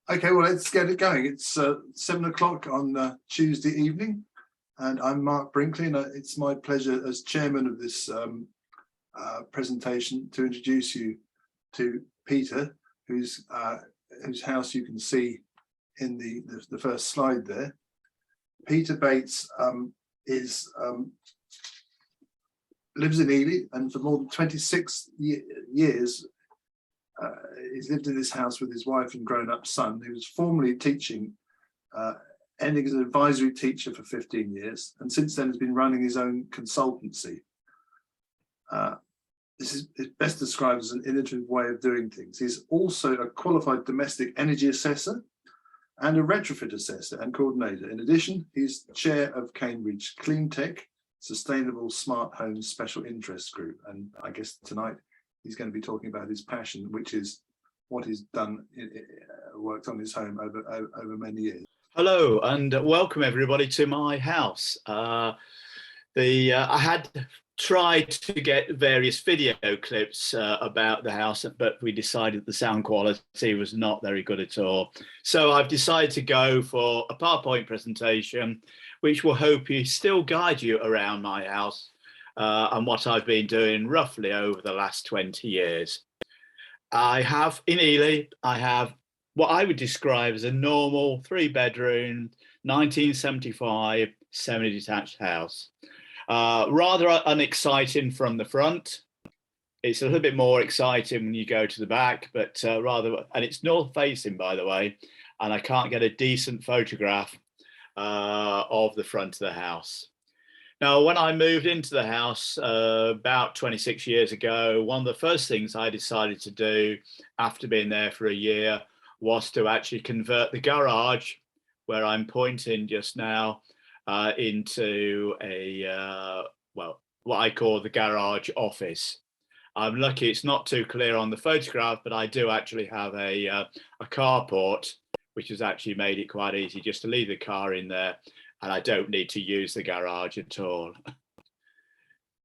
Okay, well, let's get it going. It's 7 o'clock on Tuesday evening, and I'm Mark Brinkley, and it's my pleasure as chairman of this presentation to introduce you to Peter, whose house you can see in the first slide there. Peter Bates lives in Ely, and for more than 26 years he's lived in this house with his wife and grown-up son. He was formerly teaching, ending as an advisory teacher for 15 years, and since then has been running his own consultancy. This is best described as an innovative way of doing things. He's also a qualified domestic energy assessor and a retrofit assessor and coordinator. In addition, he's chair of Cambridge Cleantech Sustainable Smart Homes Special Interest Group. And I guess tonight he's going to be talking about his passion, which is what he's done, worked on his home over many years. Hello and welcome everybody to my house. I had tried to get various video clips about the house, but we decided the sound quality was not very good at all. So I've decided to go for a PowerPoint presentation, which will hopefully still guide you around my house and what I've been doing roughly over the last 20 years. I have in Ely, I have what I would describe as a normal 3-bedroom, 1975 semi-detached house. Rather unexciting from the front. It's a little bit more exciting when you go to the back, but and it's north facing, by the way, and I can't get a decent photograph of the front of the house. Now, when I moved into the house about 26 years ago, one of the first things I decided to do after being there for a year was to actually convert the garage, where I'm pointing just now, into a, well, what I call the garage office. I'm lucky it's not too clear on the photograph, but I do actually have a carport, which has actually made it quite easy just to leave the car in there, and I don't need to use the garage at all.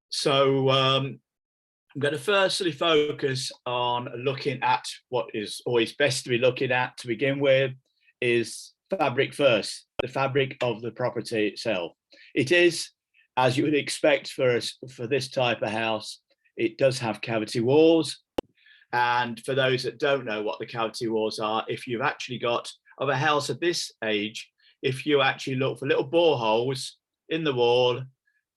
So I'm going to firstly focus on looking at what is always best to be looking at to begin with, is fabric first, the fabric of the property itself. It is, as you would expect for this type of house, it does have cavity walls. And for those that don't know what the cavity walls are, if you've actually got, of a house of this age, if you actually look for little boreholes in the wall,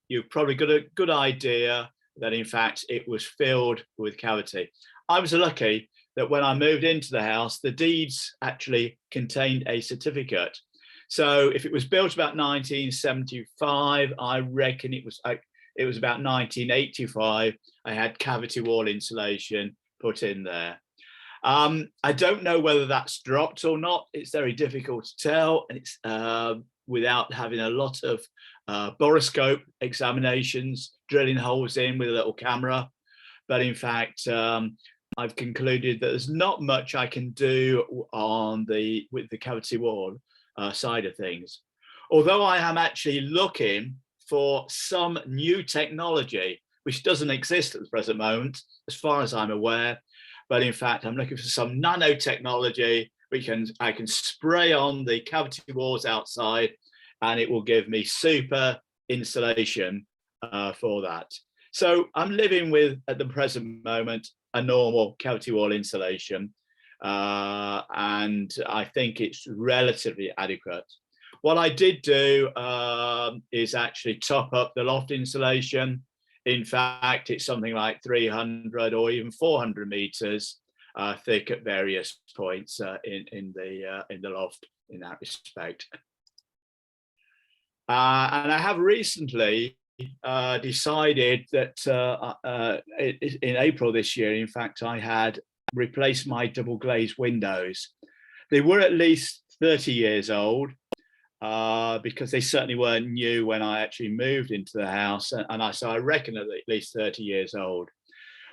you've probably got a good idea that in fact it was filled with cavity. I was lucky that when I moved into the house, the deeds actually contained a certificate. So if it was built about 1975, I reckon it was about 1985, I had cavity wall insulation put in there. I don't know whether that's dropped or not. It's very difficult to tell, and it's without having a lot of borescope examinations, drilling holes in with a little camera. But in fact, I've concluded that there's not much I can do with the cavity wall side of things. Although I am actually looking for some new technology, which doesn't exist at the present moment, as far as I'm aware. But in fact, I'm looking for some nanotechnology which I can spray on the cavity walls outside, and it will give me super insulation for that. So I'm living with, at the present moment, a normal cavity wall insulation, and I think it's relatively adequate. What I did do is actually top up the loft insulation. In fact, it's something like 300 or even 400 meters thick at various points in the loft in that respect. And I have recently decided that in April this year, in fact, I had replaced my double glazed windows. They were at least 30 years old, because they certainly weren't new when I actually moved into the house, and so I reckon at least 30 years old.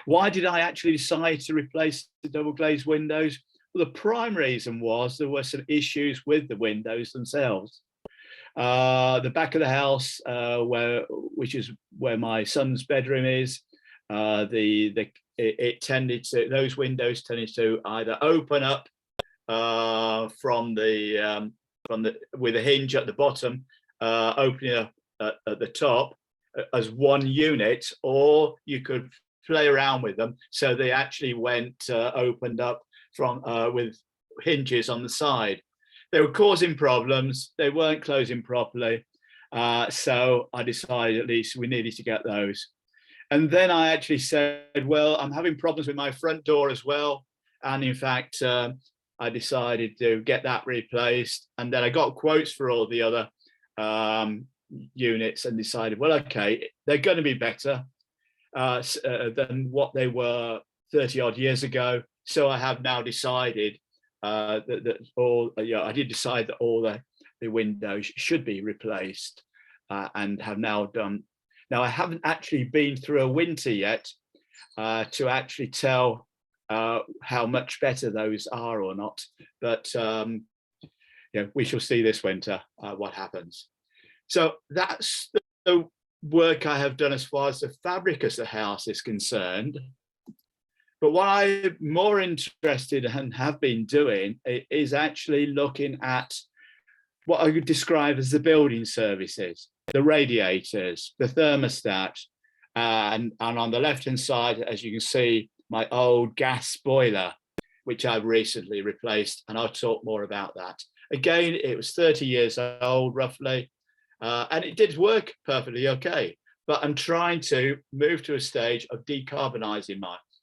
Why did I actually decide to replace the double glazed windows? Well, the prime reason was there were some issues with the windows themselves. The back of the house, which is where my son's bedroom is, those windows tended to either open up from the with a hinge at the bottom, opening up at the top as one unit, or you could play around with them so they actually went opened up from with hinges on the side. They were causing problems. They weren't closing properly. So I decided at least we needed to get those. And then I actually said, well, I'm having problems with my front door as well. And in fact, I decided to get that replaced. And then I got quotes for all the other units and decided, well, okay, they're going to be better than what they were 30 odd years ago. So I have now decided that all, I did decide that all the windows should be replaced and have now done. Now, I haven't actually been through a winter yet to actually tell how much better those are or not, but we shall see this winter what happens. So that's the work I have done as far as the fabric of the house is concerned. But what I'm more interested in and have been doing is actually looking at what I would describe as the building services, the radiators, the thermostat, and on the left-hand side, as you can see, my old gas boiler, which I've recently replaced, and I'll talk more about that. Again, it was 30 years old, roughly, and it did work perfectly okay, but I'm trying to move to a stage of decarbonising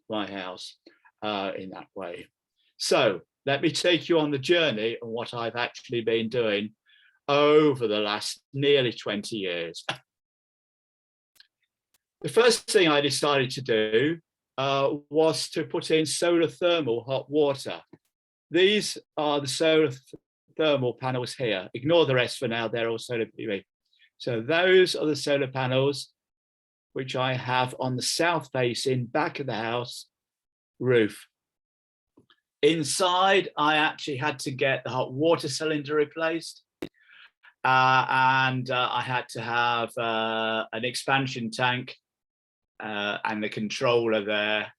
my house in that way. So let me take you on the journey and what I've actually been doing over the last nearly 20 years. The first thing I decided to do was to put in solar thermal hot water. These are the solar thermal panels here. Ignore the rest for now, they're all solar PV. So those are the solar panels which I have on the south facing back of the house roof. Inside, I actually had to get the hot water cylinder replaced. And I had to have an expansion tank and the controller there.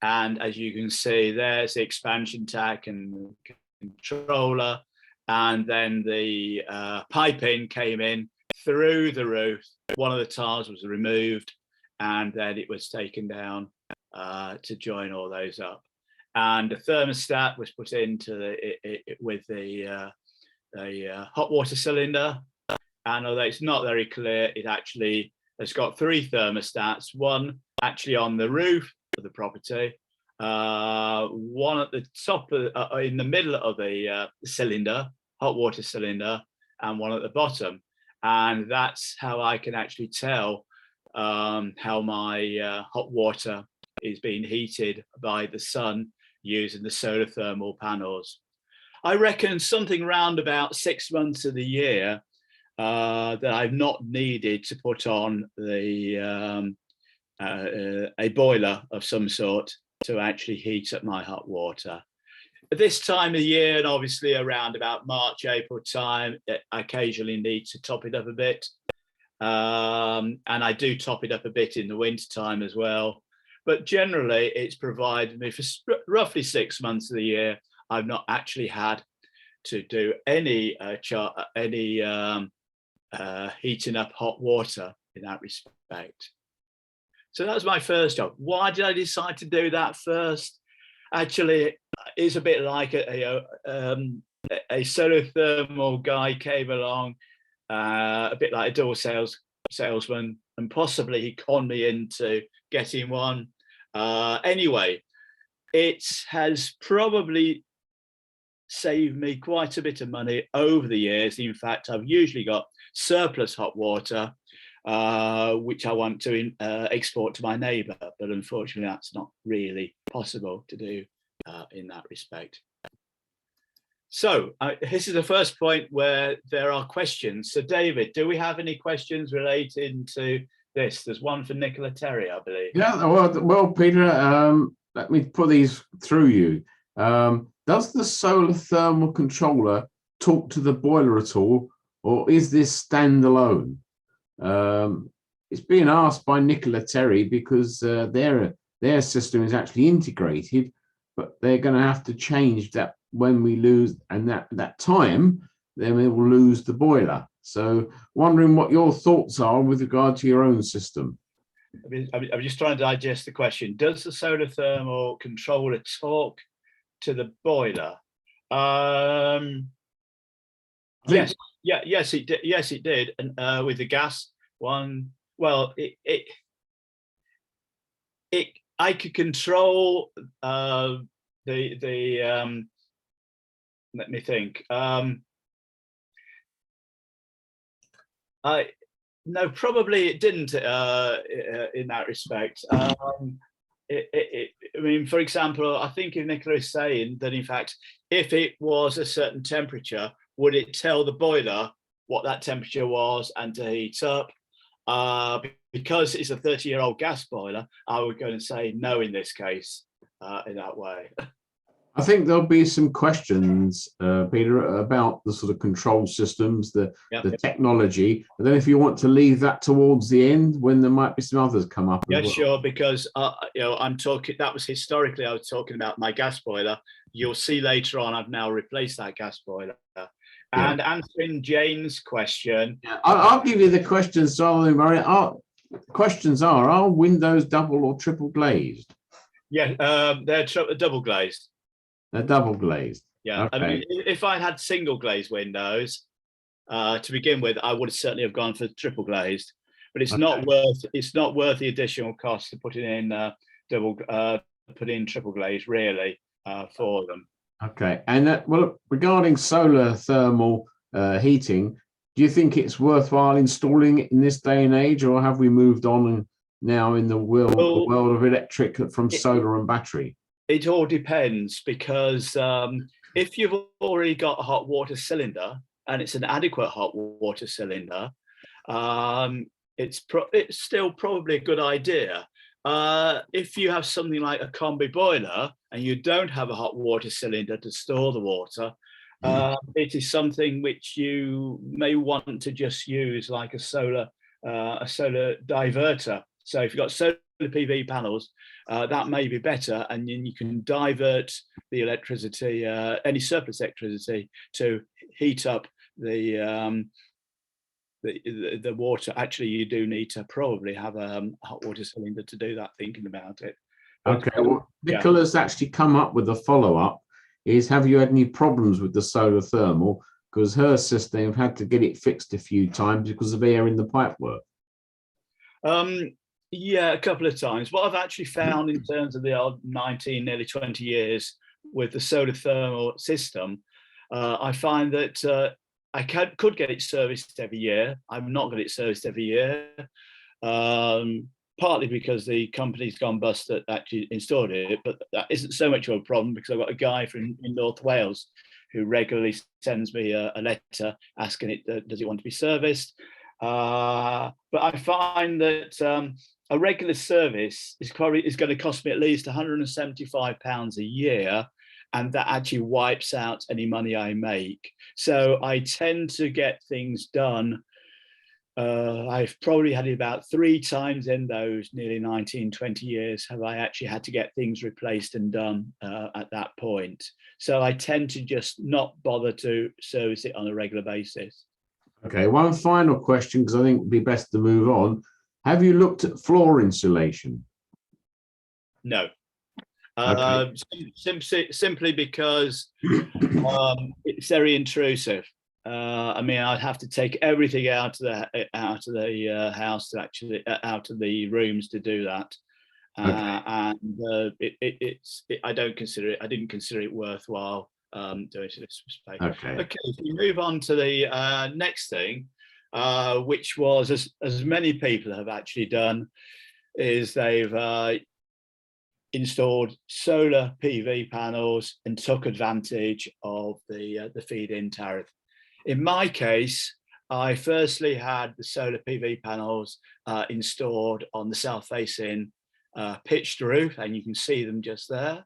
And as you can see, there's the expansion tank and the controller. And then the piping came in through the roof. One of the tiles was removed, and then it was taken down to join all those up. And the thermostat was put into with the hot water cylinder. And although it's not very clear, it actually has got 3 thermostats, one actually on the roof of the property, one at the top of, in the middle of the cylinder, hot water cylinder, and one at the bottom. And that's how I can actually tell how my hot water is being heated by the sun using the solar thermal panels. I reckon something around about 6 months of the year that I've not needed to put on the a boiler of some sort to actually heat up my hot water. At this time of year, and obviously around about March, April time, I occasionally need to top it up a bit. And I do top it up a bit in the winter time as well. But generally, it's provided me for roughly 6 months of the year. I've not actually had to do any heating up hot water in that respect. So that was my first job. Why did I decide to do that first? Actually, it's a bit like a solar thermal guy came along, a bit like a door salesman, and possibly he conned me into getting one. Anyway, it has probably saved me quite a bit of money over the years. In fact, I've usually got surplus hot water, which I want to export to my neighbour, but unfortunately that's not really possible to do in that respect. So this is the first point where there are questions. So David, do we have any questions relating to this? There's one for Nicola Terry, I believe. Yeah, well, Peter, let me put these through you. Does the solar thermal controller talk to the boiler at all, or is this standalone? It's being asked by Nicola Terry because their system is actually integrated, but they're going to have to change that when we lose, and that time, then we will lose the boiler. So wondering what your thoughts are with regard to your own system. I'm just trying to digest the question. Does the solar thermal controller talk to the boiler? Yes, yes, it did. Yes, it did. And with the gas one, well, I could control let me think. No, probably it didn't in that respect. I mean, for example, I think if Nicola is saying that, in fact, if it was a certain temperature, would it tell the boiler what that temperature was and to heat up? Because it's a 30-year-old gas boiler, I would go and say no in this case, in that way. I think there'll be some questions, Peter, about the sort of control systems, the technology. And then if you want to leave that towards the end, when there might be some others come up. Yeah, as well. sure, because you know, I'm talking, that was historically, I was talking about my gas boiler. You'll see later on, I've now replaced that gas boiler. And answering Jane's question. Yeah, I'll give you the questions, darling Murray. Questions are windows double or triple glazed? Yeah, they're double glazed. They're double glazed. Yeah, okay. I mean, if I had single glazed windows to begin with, I would certainly have gone for triple glazed. But it's not worth the additional cost to put in triple glaze really for them. Okay, and well, regarding solar thermal heating, do you think it's worthwhile installing it in this day and age, or have we moved on and now in the world of electric from solar and battery? It all depends, because if you've already got a hot water cylinder and it's an adequate hot water cylinder, it's still probably a good idea. If you have something like a combi boiler and you don't have a hot water cylinder to store the water, it is something which you may want to just use like a solar diverter. So if you've got solar PV panels, that may be better, and then you can divert the electricity, any surplus electricity, to heat up the water. Actually, you do need to probably have a hot water cylinder to do that, thinking about it. But, okay, well, Nicola's actually come up with a follow-up. Have you had any problems with the solar thermal? Because her system had to get it fixed a few times because of air in the pipework. Yeah, a couple of times. What I've actually found in terms of the old 19, nearly 20 years with the solar thermal system, I find that I could get it serviced every year. I've not got it serviced every year, partly because the company's gone bust that actually installed it, but that isn't so much of a problem because I've got a guy in North Wales who regularly sends me a letter asking it, does it want to be serviced? But I find that a regular service is going to cost me at least £175 a year, and that actually wipes out any money I make. So I tend to get things done. I've probably had it about 3 times in those nearly 19, 20 years have I actually had to get things replaced and done at that point. So I tend to just not bother to service it on a regular basis. Okay, one final question, because I think it'd be best to move on. Have you looked at floor insulation? No. Okay. Simply because it's very intrusive. I mean, I'd have to take everything out of the house to actually out of the rooms to do that, Okay. and I didn't consider it worthwhile doing it in this space. Okay. Okay, if we move on to the next thing, which was as many people have actually done, is they've installed solar PV panels and took advantage of the feed-in tariff. In my case, I firstly had the solar PV panels installed on the south-facing pitched roof, and you can see them just there.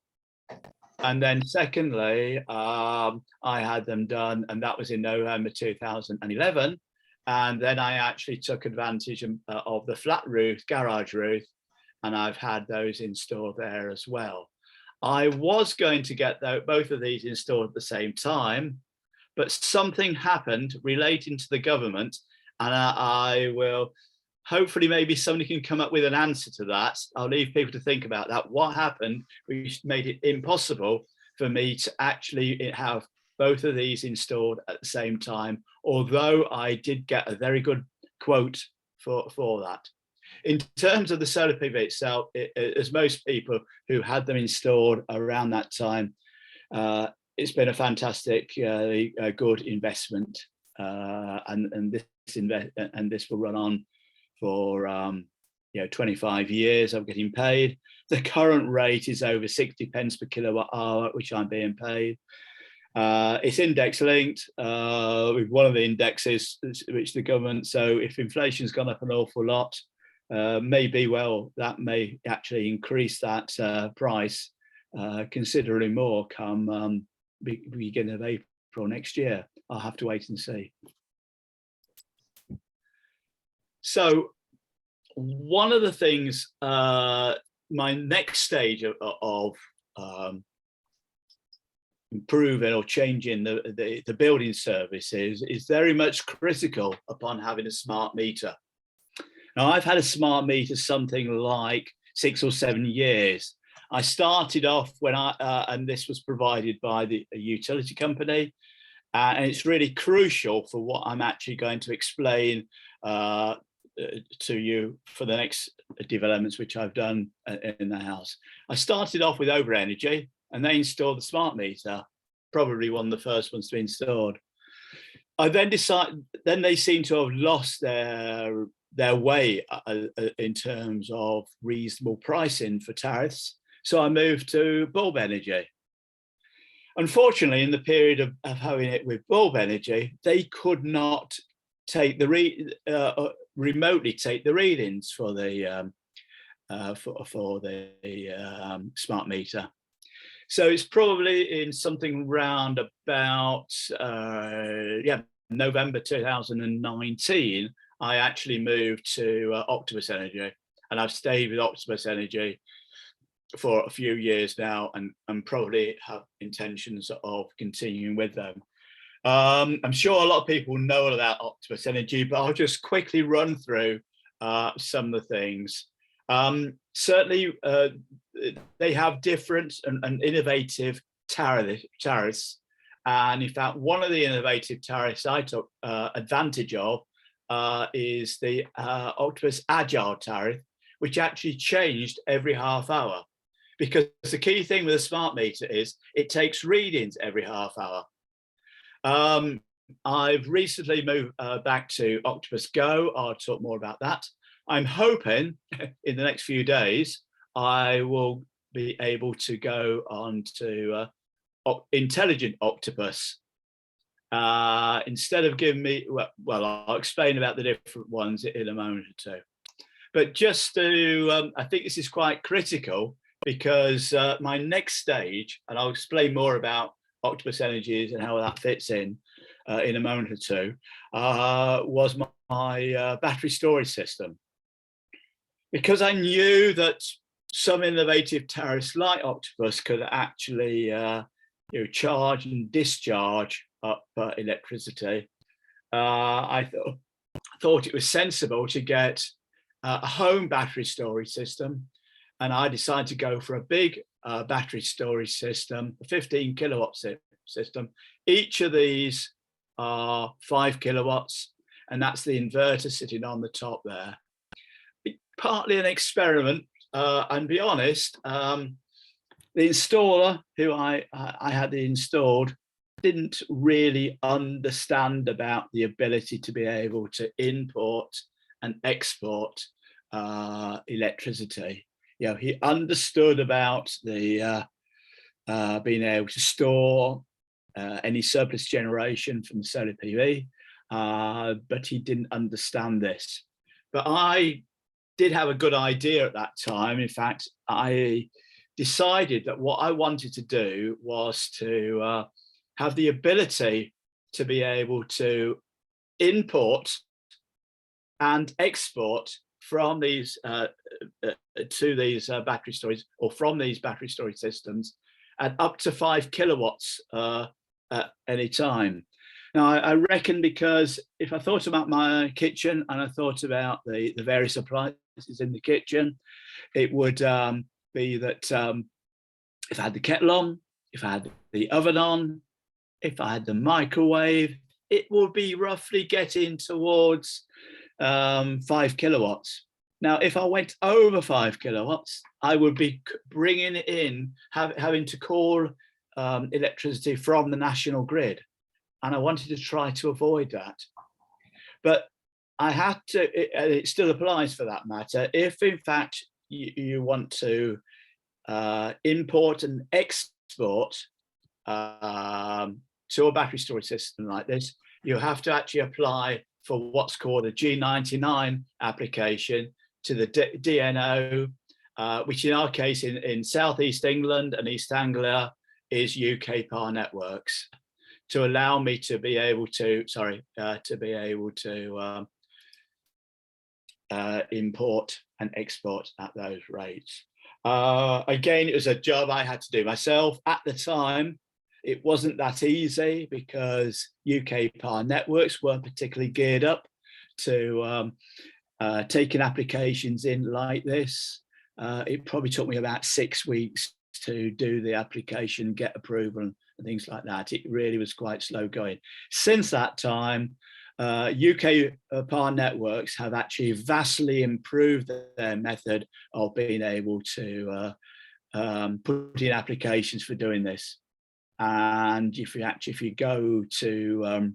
And then secondly, I had them done, and that was in November 2011. And then I actually took advantage of the flat roof, garage roof, and I've had those installed there as well. I was going to get both of these installed at the same time, but something happened relating to the government, and I will hopefully maybe somebody can come up with an answer to that. I'll leave people to think about that. What happened which made it impossible for me to actually have both of these installed at the same time, although I did get a very good quote for that. In terms of the solar PV itself, as most people who had them installed around that time, it's been a fantastic, good investment, and this will run on for 25 years. I'm getting paid. The current rate is over 60 pence per kilowatt hour, which I'm being paid. It's index linked with one of the indexes which the government. So if inflation's gone up an awful lot, maybe that may actually increase that price considerably more come beginning of April next year. I'll have to wait and see. So one of the things, my next stage of improving or changing the building services is very much critical upon having a smart meter. Now, I've had a smart meter something like 6 or 7 years. I started off when and this was provided by the utility company, and it's really crucial for what I'm actually going to explain to you for the next developments which I've done in the house. I started off with Over Energy, and they installed the smart meter, probably one of the first ones to be installed. I then decided, then they seem to have lost their way in terms of reasonable pricing for tariffs. So I moved to Bulb Energy. Unfortunately, in the period of having it with Bulb Energy, they could not take remotely take the readings for the smart meter. So it's probably in something round about November 2019, I actually moved to Octopus Energy, and I've stayed with Octopus Energy for a few years now, and probably have intentions of continuing with them. I'm sure a lot of people know about Octopus Energy, but I'll just quickly run through some of the things. Certainly, they have different and innovative tariffs. And in fact, one of the innovative tariffs I took advantage of is the Octopus Agile tariff, which actually changed every half hour. Because the key thing with a smart meter is it takes readings every half hour. I've recently moved back to Octopus Go. I'll talk more about that. I'm hoping in the next few days, I will be able to go on to Intelligent Octopus. Instead of giving me, well, I'll explain about the different ones in a moment or two. But just to, I think this is quite critical, because my next stage, and I'll explain more about Octopus Energies and how that fits in a moment or two, was my battery storage system. Because I knew that some innovative tariffs like Octopus could actually charge and discharge up electricity, I thought it was sensible to get a home battery storage system, and I decided to go for a big battery storage system, a 15 kilowatt system. Each of these are 5 kilowatts, and that's the inverter sitting on the top there. Partly an experiment, and be honest, the installer who I had installed didn't really understand about the ability to be able to import and export electricity. He understood about the being able to store any surplus generation from solar PV, but he didn't understand this. But I did have a good idea at that time. In fact, I decided that what I wanted to do was to have the ability to be able to import and export from these to these battery storage, or from these battery storage systems, at up to 5 kilowatts at any time. Now, I reckon, because if I thought about my kitchen and I thought about the various appliances in the kitchen, it would be that if I had the kettle on, if I had the oven on, if I had the microwave, it would be roughly getting towards 5 kilowatts. Now, if I went over 5 kilowatts, I would be bringing in, having to call electricity from the national grid. And I wanted to try to avoid that. But I had to, it still applies for that matter, if in fact you want to import and export to a battery storage system like this, you have to actually apply for what's called a G99 application to the DNO, which in our case in Southeast England and East Anglia is UK Power Networks, to allow me to be able to, import and export at those rates. Again, it was a job I had to do myself. At the time, it wasn't that easy because UK Power Networks weren't particularly geared up to taking applications in like this. It probably took me about 6 weeks to do the application, get approval and things like that. It really was quite slow going. Since that time, UK Power Networks have actually vastly improved their method of being able to put in applications for doing this. And if you go to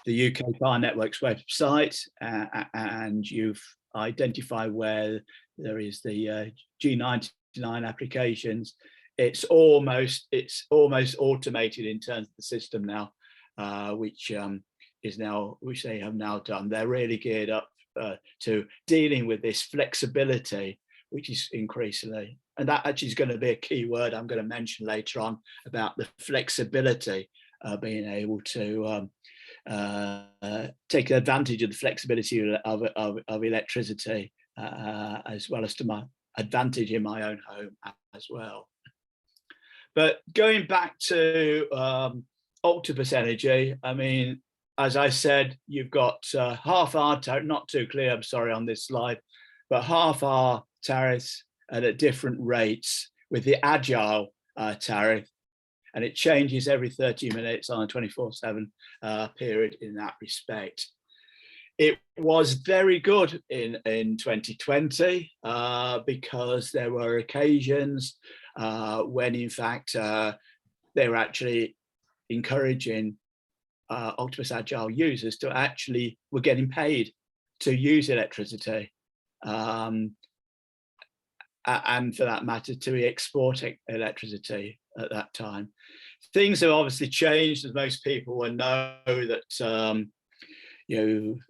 the UK Power Networks website and you've identified where there is the G99 applications, it's almost automated in terms of the system now, which they have now done. They're really geared up to dealing with this flexibility, which is increasingly, and that actually is going to be a key word I'm going to mention later on, about the flexibility, being able to take advantage of the flexibility of electricity, as well as to my advantage in my own home as well. But going back to Octopus Energy, I mean, as I said, you've got half our tariff, not too clear, I'm sorry, on this slide, but half our tariffs at different rates with the agile tariff, and it changes every 30 minutes on a 24/7 period in that respect. It was very good in 2020 because there were occasions when in fact they were actually encouraging Octopus Agile users to actually were getting paid to use electricity, and for that matter to export electricity at that time. Things have obviously changed, as most people will know that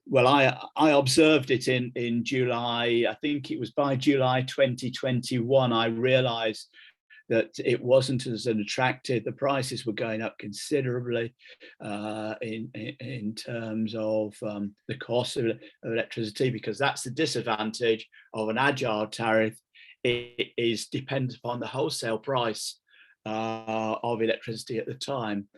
well, I observed it in July. I think it was by July 2021 I realized that it wasn't as attractive. The prices were going up considerably in terms of the cost of electricity, because that's the disadvantage of an agile tariff. It is dependent upon the wholesale price of electricity at the time.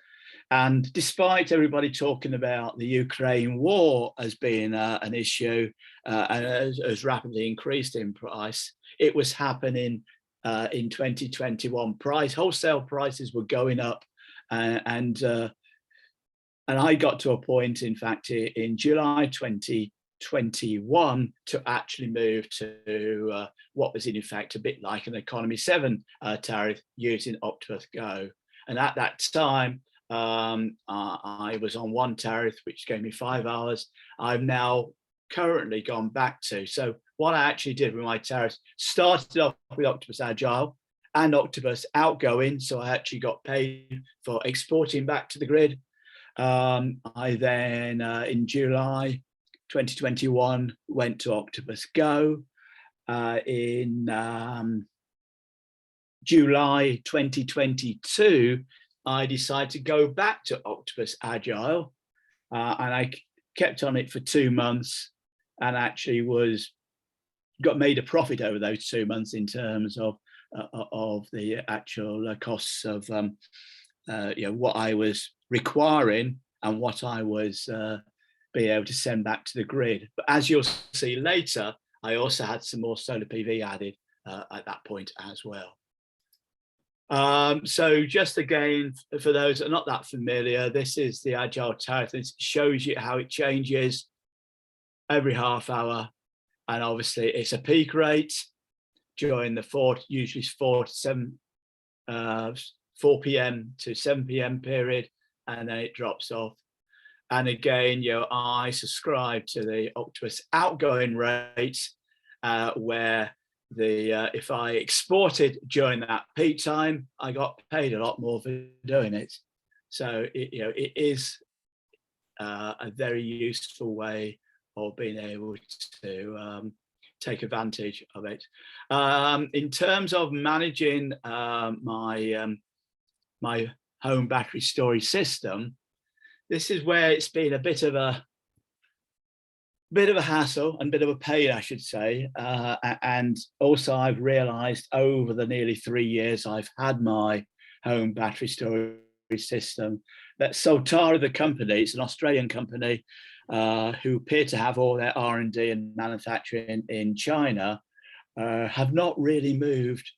And despite everybody talking about the Ukraine war as being an issue and as rapidly increased in price, it was happening in 2021. Wholesale prices were going up, and I got to a point, in fact, in July 2021 to actually move to what was in fact a bit like an Economy 7 tariff using Octopus Go. And at that time, I was on one tariff, which gave me 5 hours. I've now currently gone back to. So what I actually did with my tariffs, started off with Octopus Agile and Octopus Outgoing. So I actually got paid for exporting back to the grid. I then, in July 2021, went to Octopus Go. In July 2022, I decided to go back to Octopus Agile, and I kept on it for 2 months, and actually was got made a profit over those 2 months in terms of the actual costs of what I was requiring and what I was being able to send back to the grid. But as you'll see later, I also had some more solar PV added at that point as well. So just again, for those that are not that familiar, this is the Agile tariff. It shows you how it changes every half hour. And obviously it's a peak rate during the usually 4 p.m. to 7 p.m. period, and then it drops off. And again, I subscribe to the Octopus outgoing rate, where if I exported during that peak time, I got paid a lot more for doing it. So it is a very useful way of being able to take advantage of it. In terms of managing my home battery storage system, this is where it's been a bit of a hassle and a bit of a pain, I should say. And also I've realized over the nearly 3 years I've had my home battery storage system that Soltara, the company, it's an Australian company who appear to have all their R&D and manufacturing in China, have not really moved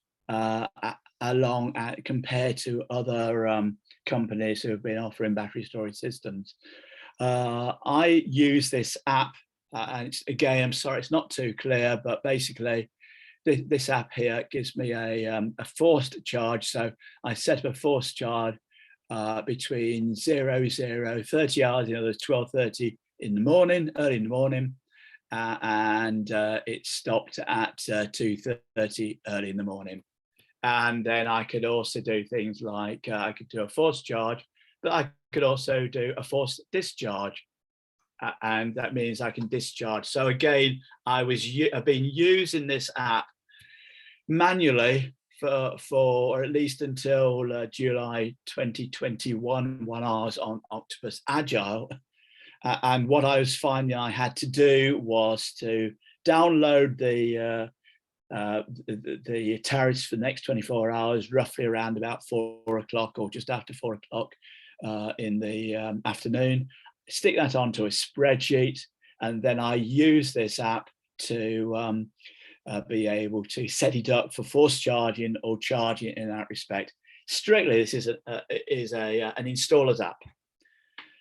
along compared to other companies who have been offering battery storage systems. I use this app, and again, I'm sorry, it's not too clear, but basically this app here gives me a forced charge. So I set up a forced charge between 30 hours, there's 12:30 in the morning, early in the morning, and it stopped at 2:30 early in the morning. And then I could also do things like I could do a forced charge, but I could also do a forced discharge, and that means I can discharge. So again, I've been using this app manually for at least until July 2021 when I was on Octopus Agile. And what I was finding I had to do was to download the tariffs for the next 24 hours, roughly around about 4 o'clock or just after 4 o'clock in the afternoon, stick that onto a spreadsheet, and then I use this app to be able to set it up for forced charging or charging in that respect. Strictly, this is an installer's app.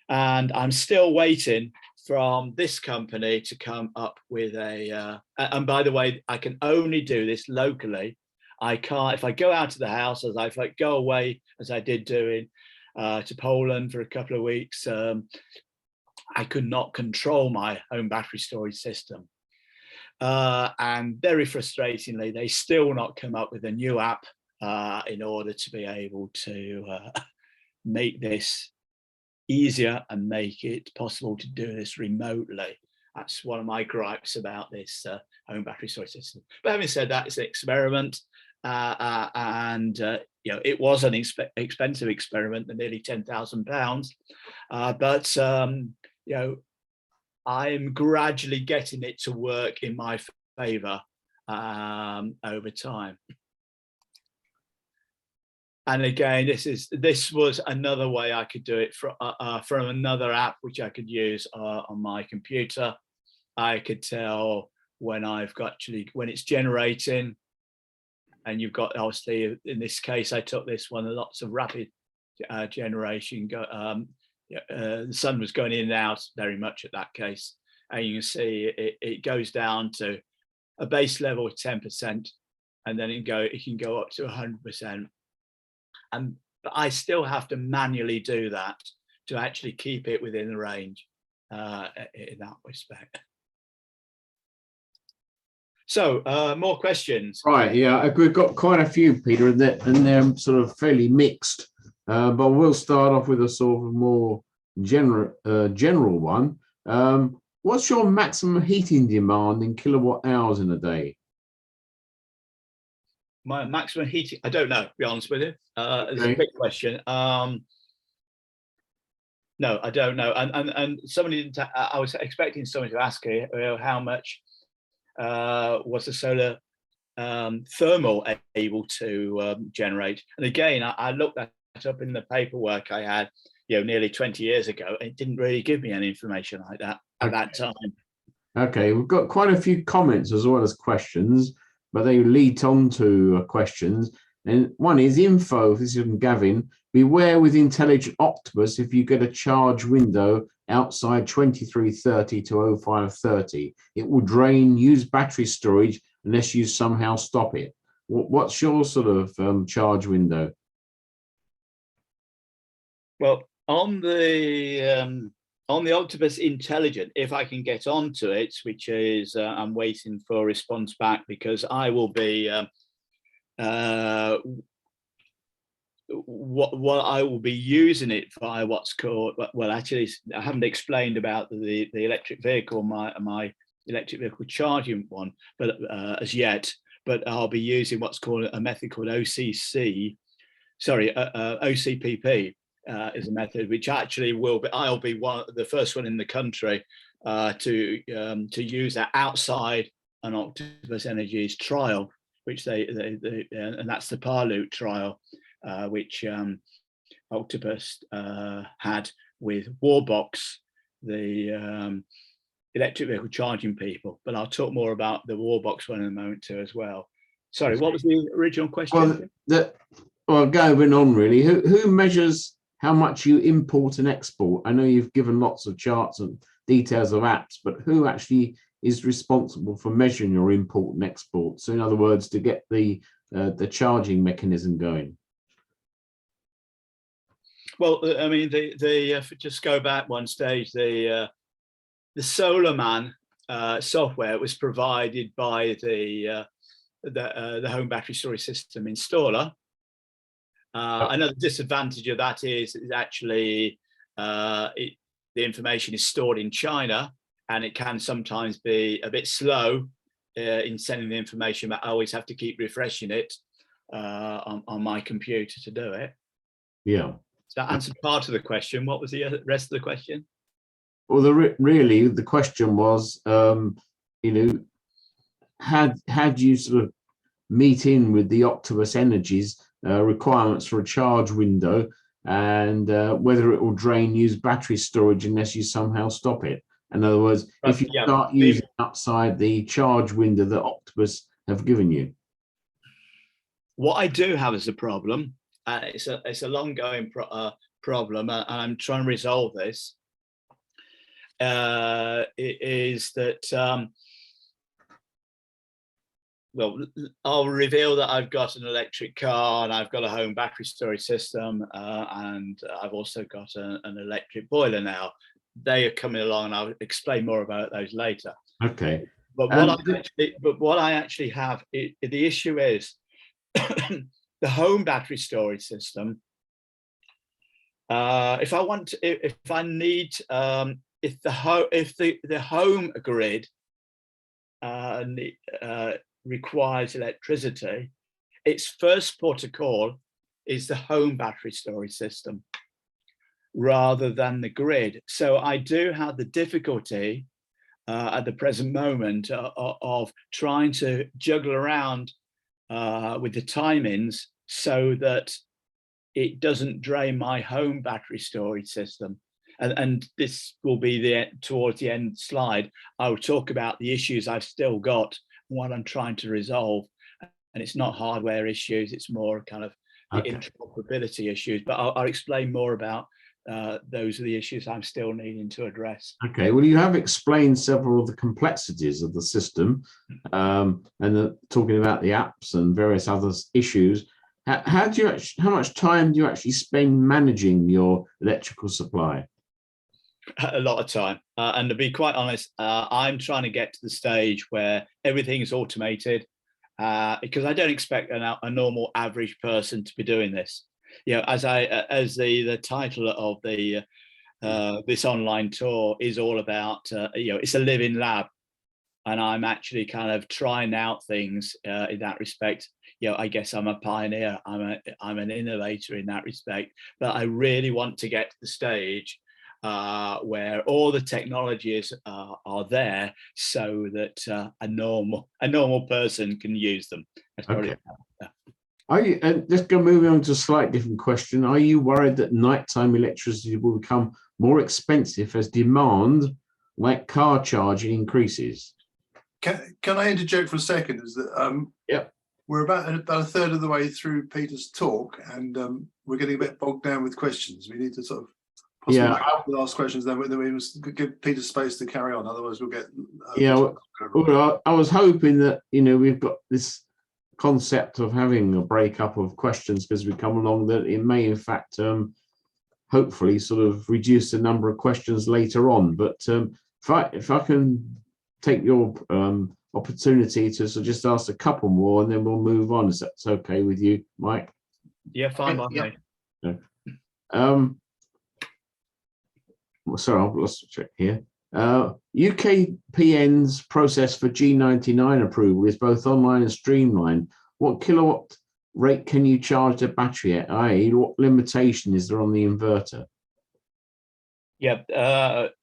And I'm still waiting from this company to come up with and by the way, I can only do this locally. I can't, if I go out of the house, if I go away, as I did doing to Poland for a couple of weeks, I could not control my home battery storage system. And very frustratingly, they still not come up with a new app in order to be able to make this easier and make it possible to do this remotely. That's one of my gripes about this home battery storage system. But having said that, it's an experiment, and it was an expensive experiment, nearly £10,000. But I'm gradually getting it to work in my favour over time. And again, this was another way I could do it from another app which I could use on my computer. I could tell when when it's generating, and you've got, obviously in this case I took this one, lots of rapid generation. The sun was going in and out very much at that case, and you can see it goes down to a base level of 10%, and then it can go up to 100%. But I still have to manually do that to actually keep it within the range in that respect. So more questions. Right, yeah, we've got quite a few, Peter, and they're sort of fairly mixed. But we'll start off with a sort of more general one. What's your maximum heating demand in kilowatt hours in a day? My maximum heating, I don't know, to be honest with you. It's a big question. No, I don't know. And somebody, I was expecting somebody to ask you how much was the solar thermal able to generate? And again, I looked that up in the paperwork I had, nearly 20 years ago. It didn't really give me any information like that at that time. Okay, we've got quite a few comments as well as questions, but they lead on to questions. And one is info, this is from Gavin, beware with Intelligent Octopus if you get a charge window outside 2330 to 0530. It will drain, use battery storage unless you somehow stop it. What's your sort of charge window? Well, on the Octopus Intelligent, if I can get onto it, which is I'm waiting for a response back, because I will be what I will be using it via what's called, well, actually I haven't explained about the electric vehicle, my electric vehicle charging one, but as yet, but I'll be using what's called a method called OCPP is a method which actually I'll be the first one in the country to use that outside an Octopus Energy's trial, which and that's the Parloot trial, which Octopus had with Warbox, the electric vehicle charging people. But I'll talk more about the Warbox one in a moment too as well. Sorry, what was the original question? Well, going on really, who measures how much you import and export? I know you've given lots of charts and details of apps, but who actually is responsible for measuring your import and export? So in other words, to get the charging mechanism going. Well, I mean, just go back one stage, the SolarMan software was provided by the home battery storage system installer. Another disadvantage of that is actually the information is stored in China, and it can sometimes be a bit slow in sending the information, but I always have to keep refreshing it on my computer to do it. Yeah. So that answered part of the question. What was the rest of the question? Well, really the question was, had you sort of meet in with the Octopus Energy's requirements for a charge window, and whether it will drain, use battery storage unless you somehow stop it. In other words, if you start using outside the charge window that Octopus have given you. What I do have as a problem, it's a long-going problem, and I'm trying to resolve this, is that well, I'll reveal that I've got an electric car and I've got a home battery storage system, and I've also got an electric boiler now. They are coming along, and I'll explain more about those later. Okay. But what I actually have, the issue is the home battery storage system. If the home grid requires electricity, its first port of call is the home battery storage system rather than the grid. So I do have the difficulty at the present moment of trying to juggle around with the timings so that it doesn't drain my home battery storage system. And this will be towards the end slide. I will talk about the issues I've still got, what I'm trying to resolve. And it's not hardware issues, it's more kind of the interoperability issues. But I'll explain more about those are the issues I'm still needing to address. Okay, well, you have explained several of the complexities of the system, and talking about the apps and various other issues. How much time do you actually spend managing your electrical supply? A lot of time, and to be quite honest, I'm trying to get to the stage where everything is automated, because I don't expect a normal average person to be doing this. As the title of the this online tour is all about, it's a living lab, and I'm actually kind of trying out things in that respect. I guess I'm a pioneer. I'm an innovator in that respect, but I really want to get to the stage where all the technologies are there so that a normal person can use them. That's Okay. probably, Are you, just go moving on to a slightly different question. Are you worried that nighttime electricity will become more expensive as demand, like car charging, increases? Can I interject for a second? Is that Yep. we're about a third of the way through Peter's talk, and we're getting a bit bogged down with questions. We need to sort of possibly ask questions, then we must give Peter space to carry on. Otherwise, we'll get. Well, I was hoping that we've got this concept of having a breakup of questions because we come along, that it may in fact hopefully sort of reduce the number of questions later on. But if I can take your opportunity to just ask a couple more, and then we'll move on, if that's okay with you, Mike. Yeah, fine. Yeah. Sorry, I've lost a check here. UKPN's process for G99 approval is both online and streamlined. What kilowatt rate can you charge the battery at? I.e., what limitation is there on the inverter? Yeah,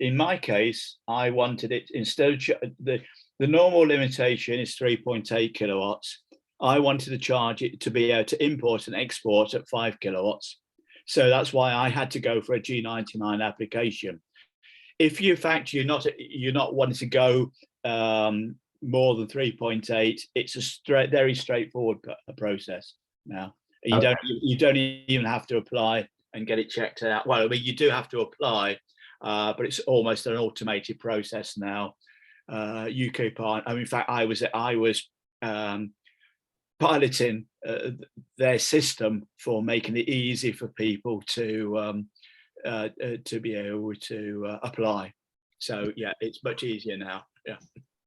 in my case, I wanted it instead of the normal limitation is 3.8 kilowatts. I wanted to charge it to be able to import and export at 5 kilowatts. So that's why I had to go for a G99 application. If you fact you're not wanting to go more than 3.8, it's a very straightforward process now. You don't even have to apply and get it checked out. Well, I mean, you do have to apply, but it's almost an automated process now. UK part. I mean, in fact, I was piloting their system for making it easy for people to be able to apply. So yeah, it's much easier now. Yeah.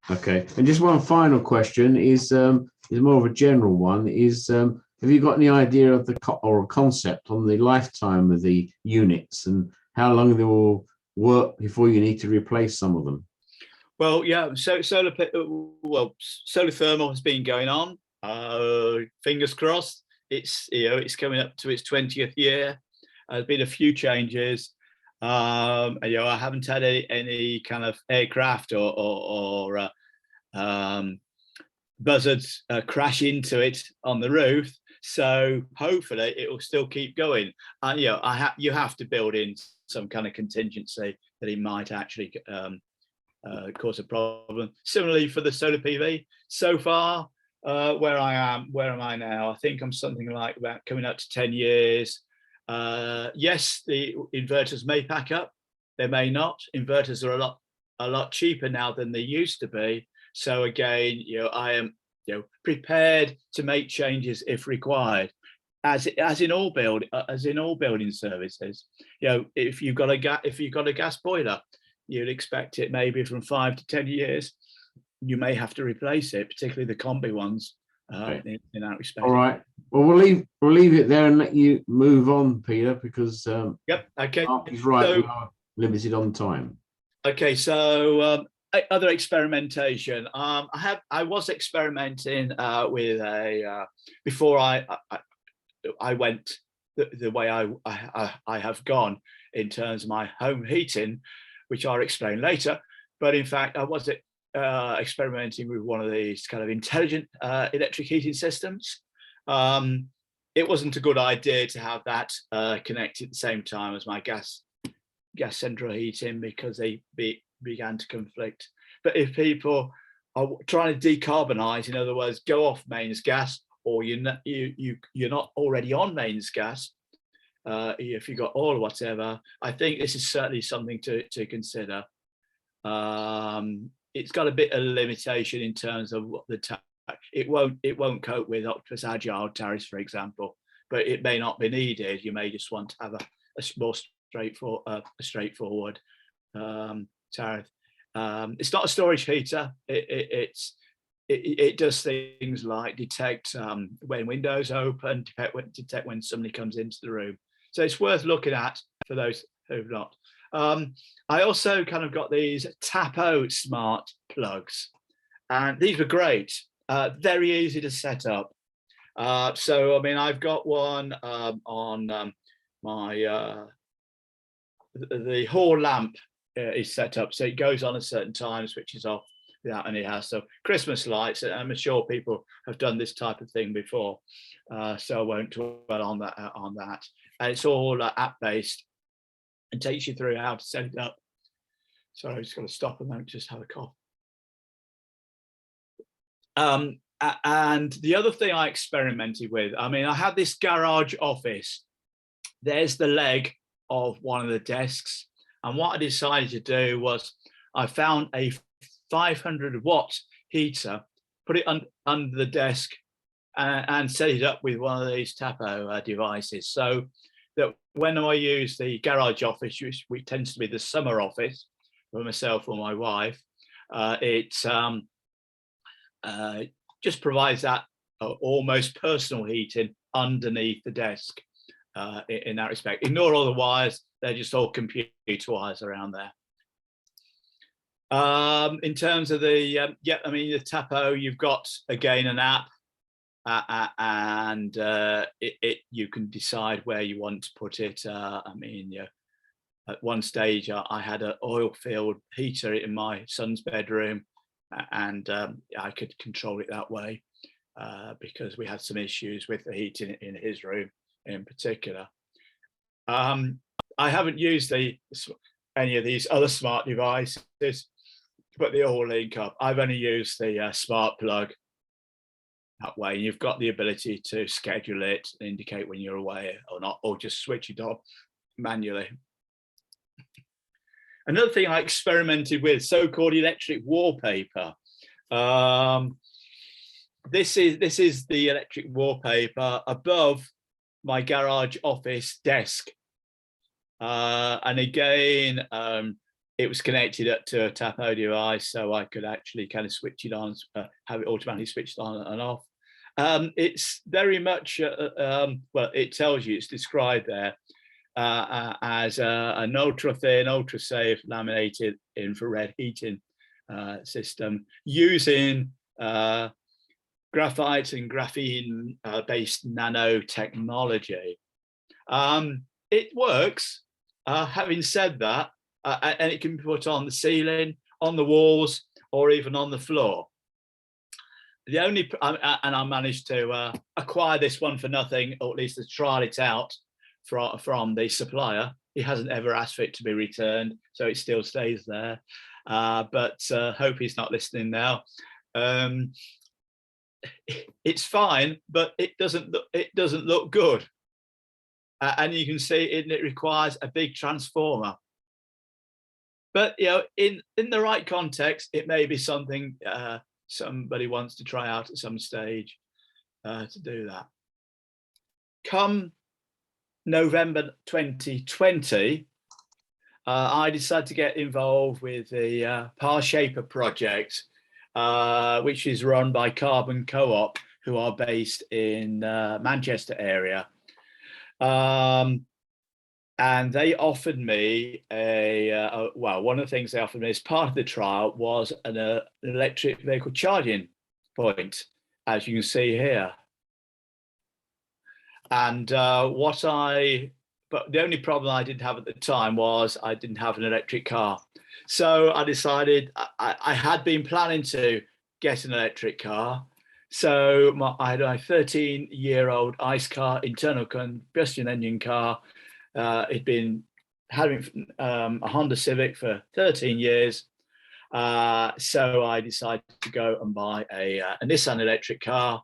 Okay, and just one final question is more of a general one. Have you got any idea of or a concept on the lifetime of the units and how long they will work before you need to replace some of them? Well, yeah. So solar thermal has been going on. Fingers crossed. It's coming up to its 20th year. There's been a few changes. I haven't had any kind of aircraft or buzzards crash into it on the roof. So hopefully it will still keep going. You have to build in some kind of contingency that it might actually cause a problem. Similarly for the solar PV, so far where am I now? I think I'm something like about coming up to 10 years. Yes, the inverters may pack up, they may not. Inverters are a lot cheaper now than they used to be. So again, I am prepared to make changes if required, as in all building services. If you've got a gas boiler, you'd expect it maybe from 5 to 10 years. You may have to replace it, particularly the combi ones. In that respect. All right. Well, we'll leave it there and let you move on, Peter, because yep. Okay. Mark is right. We are limited on time. Okay. So other experimentation. I was experimenting with before I went the way I have gone in terms of my home heating, which I'll explain later. But in fact, I was experimenting with one of these kind of intelligent electric heating systems. It wasn't a good idea to have that connected at the same time as my gas central heating because they began to conflict. But if people are trying to decarbonize, in other words, go off mains gas, or you're not already on mains gas, if you've got oil or whatever, I think this is certainly something to consider. It's got a bit of limitation in terms of what it won't cope with Octopus Agile tariffs, for example, but it may not be needed. You may just want to have a more straightforward tariff. It's not a storage heater. It does things like detect when windows open, detect when somebody comes into the room. So it's worth looking at for those who've not. I also kind of got these Tapo smart plugs, and these were great, very easy to set up. So I mean, I've got one on my the hall lamp is set up, so it goes on at certain times, switches off without any hassle. Christmas lights, and I'm sure people have done this type of thing before, so I won't dwell on that. And it's all app-based and takes you through how to set it up. Sorry, I'm just going to stop a moment, just have a cough. And the other thing I experimented with, I mean, I had this garage office. There's the leg of one of the desks. And what I decided to do was I found a 500-watt heater, put it under the desk and set it up with one of these Tapo devices. So that when I use the garage office, which tends to be the summer office for myself or my wife, it just provides that almost personal heating underneath the desk in that respect. Ignore all the wires, they're just all computer wires around there. In terms of the, I mean, the Tapo, you've got, again, an app, and you can decide where you want to put it. I mean, at one stage, I had an oil-filled heater in my son's bedroom, and I could control it that way because we had some issues with the heating in his room in particular. I haven't used any of these other smart devices, but they all link up. I've only used the smart plug. That way you've got the ability to schedule it, indicate when you're away or not, or just switch it off manually. Another thing I experimented with, so-called electric wallpaper. This is the electric wallpaper above my garage office desk. And again, it was connected up to a Tapo device, so I could actually kind of switch it on, have it automatically switched on and off. It's very much, well, it tells you, it's described there as an ultra-thin, ultra-safe laminated infrared heating system using graphite and graphene-based nanotechnology. It works. Having said that, and it can be put on the ceiling, on the walls, or even on the floor. The only, and I managed to acquire this one for nothing, or at least to trial it out from the supplier. He hasn't ever asked for it to be returned, so it still stays there. But hope he's not listening now. It's fine, but it doesn't look good. And you can see it requires a big transformer. But you know, in the right context, it may be something somebody wants to try out at some stage to do that. Come November 2020, I decided to get involved with the Wallpaper project, which is run by Carbon Co-op, who are based in Manchester area. And they offered me well, one of the things they offered me as part of the trial was an electric vehicle charging point, as you can see here. And but the only problem I didn't have at the time was I didn't have an electric car. So I decided, I had been planning to get an electric car. So I had a 13-year-old ICE car, internal combustion engine car. It'd been having a Honda Civic for 13 years. So I decided to go and buy a Nissan electric car,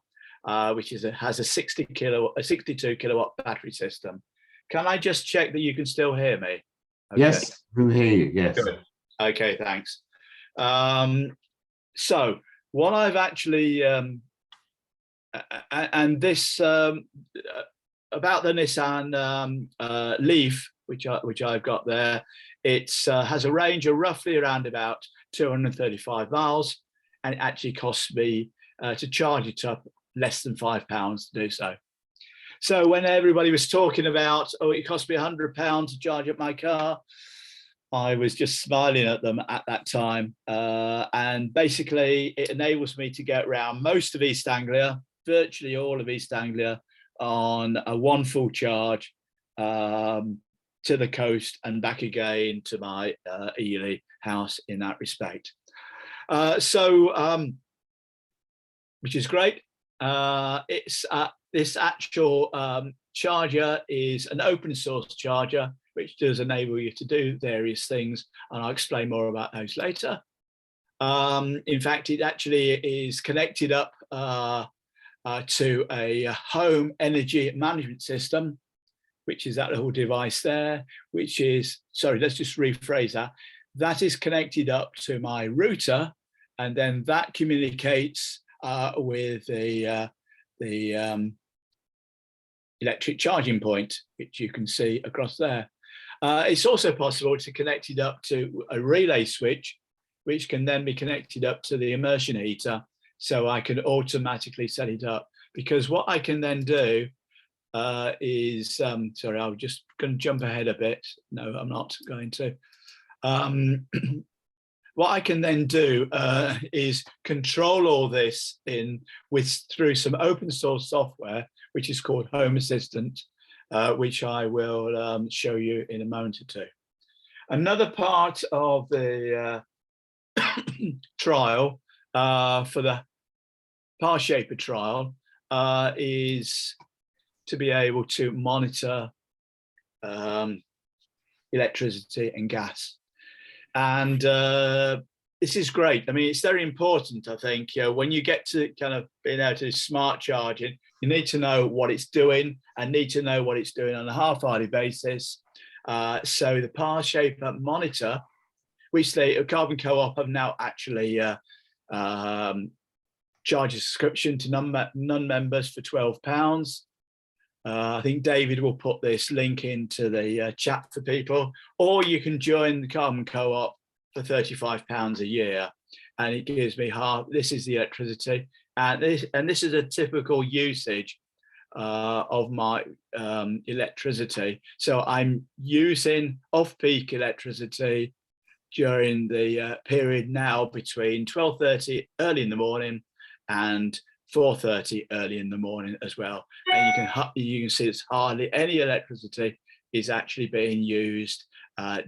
which has a 62 kilowatt battery system. Can I just check that you can still hear me? Okay. Yes, I can hear you, yes. Good. Okay, thanks. So what I've actually, and this, about the Nissan Leaf, which I've got there, it has a range of roughly around about 235 miles, and it actually costs me to charge it up less than £5 to do so. So when everybody was talking about, oh, it cost me £100 to charge up my car, I was just smiling at them at that time. And basically, it enables me to get around most of East Anglia, virtually all of East Anglia, on one full charge. to the coast and back again to my Ely house in that respect. Which is great. It's this actual charger is an open source charger, which does enable you to do various things, and I'll explain more about those later. In fact, it actually is connected up to a home energy management system, which is that little device there, which is, sorry, let's just rephrase that. That is connected up to my router, and then that communicates with the electric charging point, which you can see across there. It's also possible to connect it up to a relay switch, which can then be connected up to the immersion heater, so I can automatically set it up. Because what I can then do is, sorry, I'm just going to jump ahead a bit. No, I'm not going to. What I can then do is control all this through some open source software, which is called Home Assistant, which I will show you in a moment or two. Another part of the trial for the Parshaper trial is to be able to monitor electricity and gas. And this is great. I mean, it's very important, I think, when you get to kind of being able to do smart charging, you need to know what it's doing and need to know what it's doing on a half-hourly basis. So the Parshaper monitor, which the Carbon Co-op have now actually charged a subscription to non-members for £12. I think David will put this link into the chat for people, or you can join the Carbon Co-op for £35 a year, and it gives me half. This is the electricity, and this is a typical usage of my electricity. So I'm using off-peak electricity during the period now between 12:30 early in the morning and 4:30 early in the morning as well. And you can see it's hardly any electricity is actually being used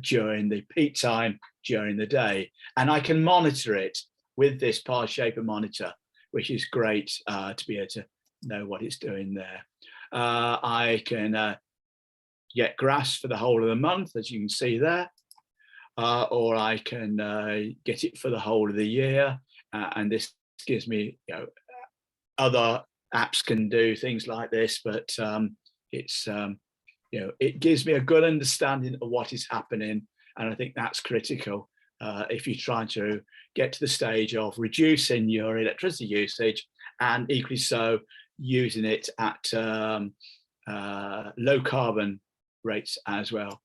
during the peak time during the day. And I can monitor it with this Parshaper monitor, which is great to be able to know what it's doing there. I can get graphs for the whole of the month, as you can see there, or I can get it for the whole of the year. And this gives me, other apps can do things like this, but it's it gives me a good understanding of what is happening, and I think that's critical if you're trying to get to the stage of reducing your electricity usage, and equally so using it at low carbon rates as well.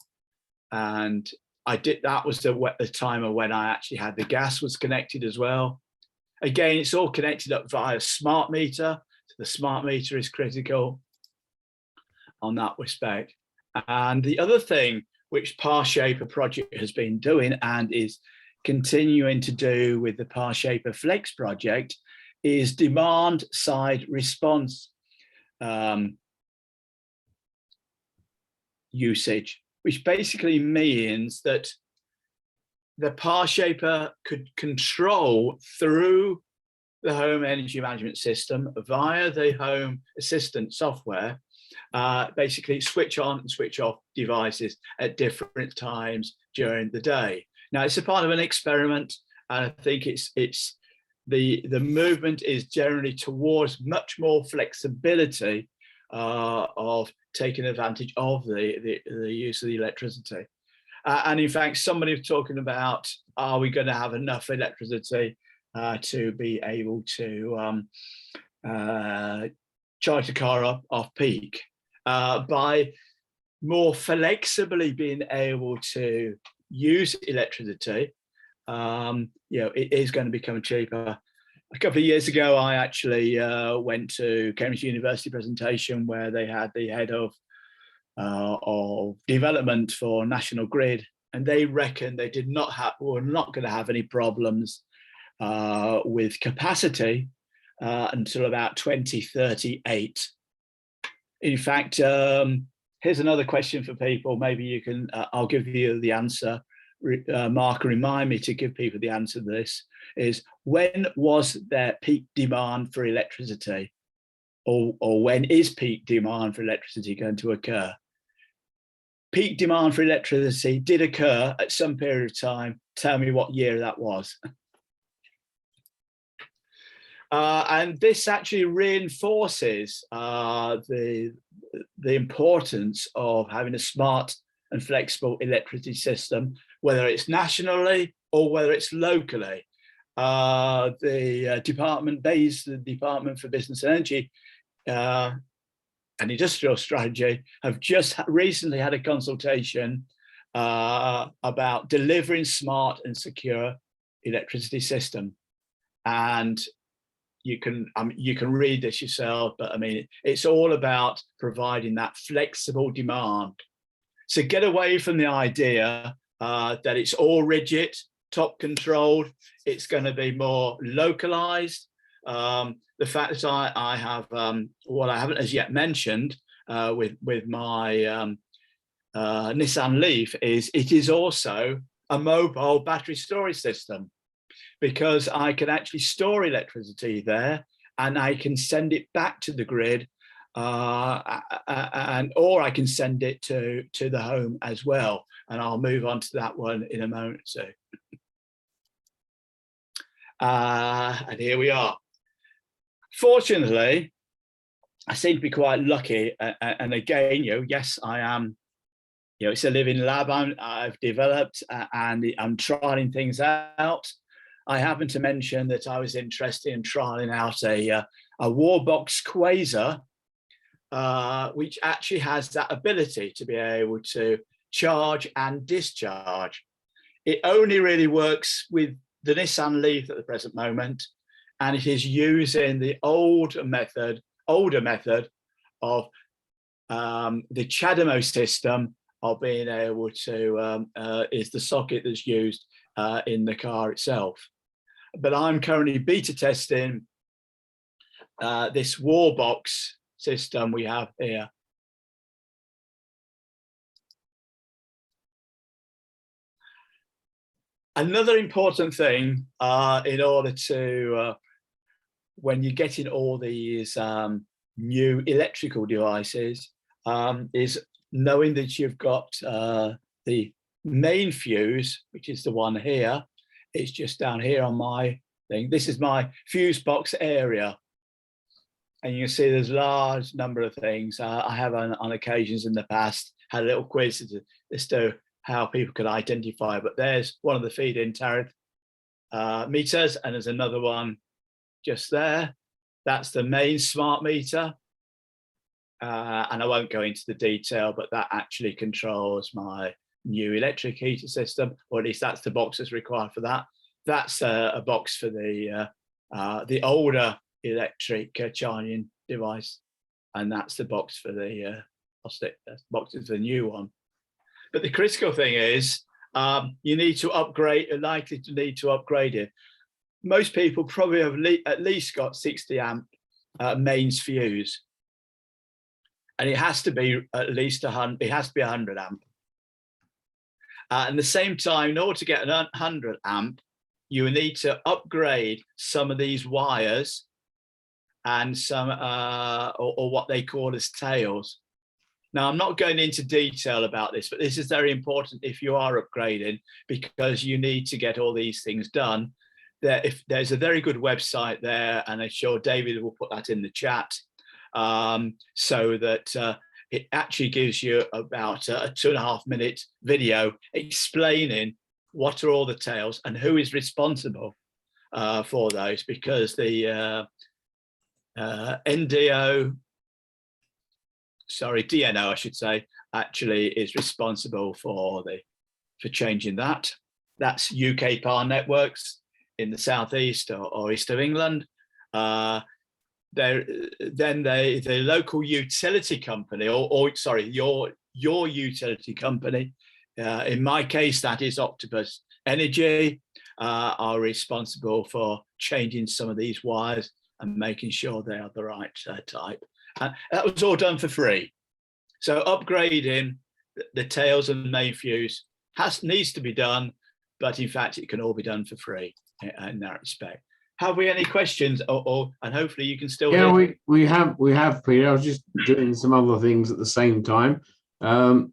And that was the time of when I actually had the gas was connected as well. Again, it's all connected up via smart meter. So the smart meter is critical on that respect. And the other thing which Parshaper project has been doing and is continuing to do with the Parshaper Flex project is demand side response usage, which basically means that the Parshaper could control through the home energy management system via the Home Assistant software, basically switch on and switch off devices at different times during the day. Now, it's a part of an experiment, and I think it's the movement is generally towards much more flexibility of taking advantage of the use of the electricity. And in fact, somebody was talking about, are we going to have enough electricity to be able to charge the car up off peak by more flexibly being able to use electricity? It is going to become cheaper. A couple of years ago, I actually went to Cambridge University presentation where they had the head of development for National Grid, and they reckon they were not going to have any problems with capacity until about 2038. In fact, here's another question for people. Maybe you can, I'll give you the answer. Mark, remind me to give people the answer to this, is when was there peak demand for electricity? Or when is peak demand for electricity going to occur? Peak demand for electricity did occur at some period of time. Tell me what year that was. And this actually reinforces the importance of having a smart and flexible electricity system, whether it's nationally or whether it's locally. The Department for Business and Energy and Industrial Strategy have just recently had a consultation about delivering smart and secure electricity system. And you can read this yourself, but I mean, it's all about providing that flexible demand. So get away from the idea that it's all rigid, top controlled. It's going to be more localized. The fact that I have what I haven't as yet mentioned with my Nissan Leaf is it is also a mobile battery storage system, because I can actually store electricity there and I can send it back to the grid, or I can send it to the home as well. And I'll move on to that one in a moment. So, and here we are. Fortunately, I seem to be quite lucky. And again, yes, I am. It's a living lab I've developed, and I'm trying things out. I happen to mention that I was interested in trying out a Warbox Quasar, which actually has that ability to be able to charge and discharge. It only really works with the Nissan Leaf at the present moment, and it is using the older method of the Tado system of being able to is the socket that's used in the car itself. But I'm currently beta testing this Warbox system we have here. Another important thing in order to, when you're getting all these new electrical devices, is knowing that you've got the main fuse, which is the one here. It's just down here on my thing. This is my fuse box area. And you can see there's a large number of things. I have on occasions in the past had a little quiz as to how people could identify, but there's one of the feed-in tariff meters, and there's another one just there. That's the main smart meter. And I won't go into the detail, but that actually controls my new electric heater system, or at least that's the box that's required for that. That's a box for the older electric charging device, and that's the box for the box is the new one. But the critical thing is you need to upgrade, likely to need to upgrade it. Most people probably have at least got 60 amp mains fuse, and it has to be at least 100. It has to be 100 amp. At the same time, in order to get an 100 amp, you need to upgrade some of these wires and some or what they call as tails. Now, I'm not going into detail about this, but this is very important if you are upgrading, because you need to get all these things done. If there's a very good website there, and I'm sure David will put that in the chat, so that it actually gives you about a 2.5 minute video explaining what are all the tails and who is responsible for those, because the DNO, I should say, actually is responsible for changing that. That's UK Power Networks in the southeast or east of England. Then the local utility company, or sorry, your utility company. In my case, that is Octopus Energy, are responsible for changing some of these wires and making sure they are the right type. That was all done for free. So upgrading the tails and main fuse needs to be done, but in fact it can all be done for free in that respect. Have we any questions? And hopefully you can still Yeah, hear. we have, Peter. I was just doing some other things at the same time. Bear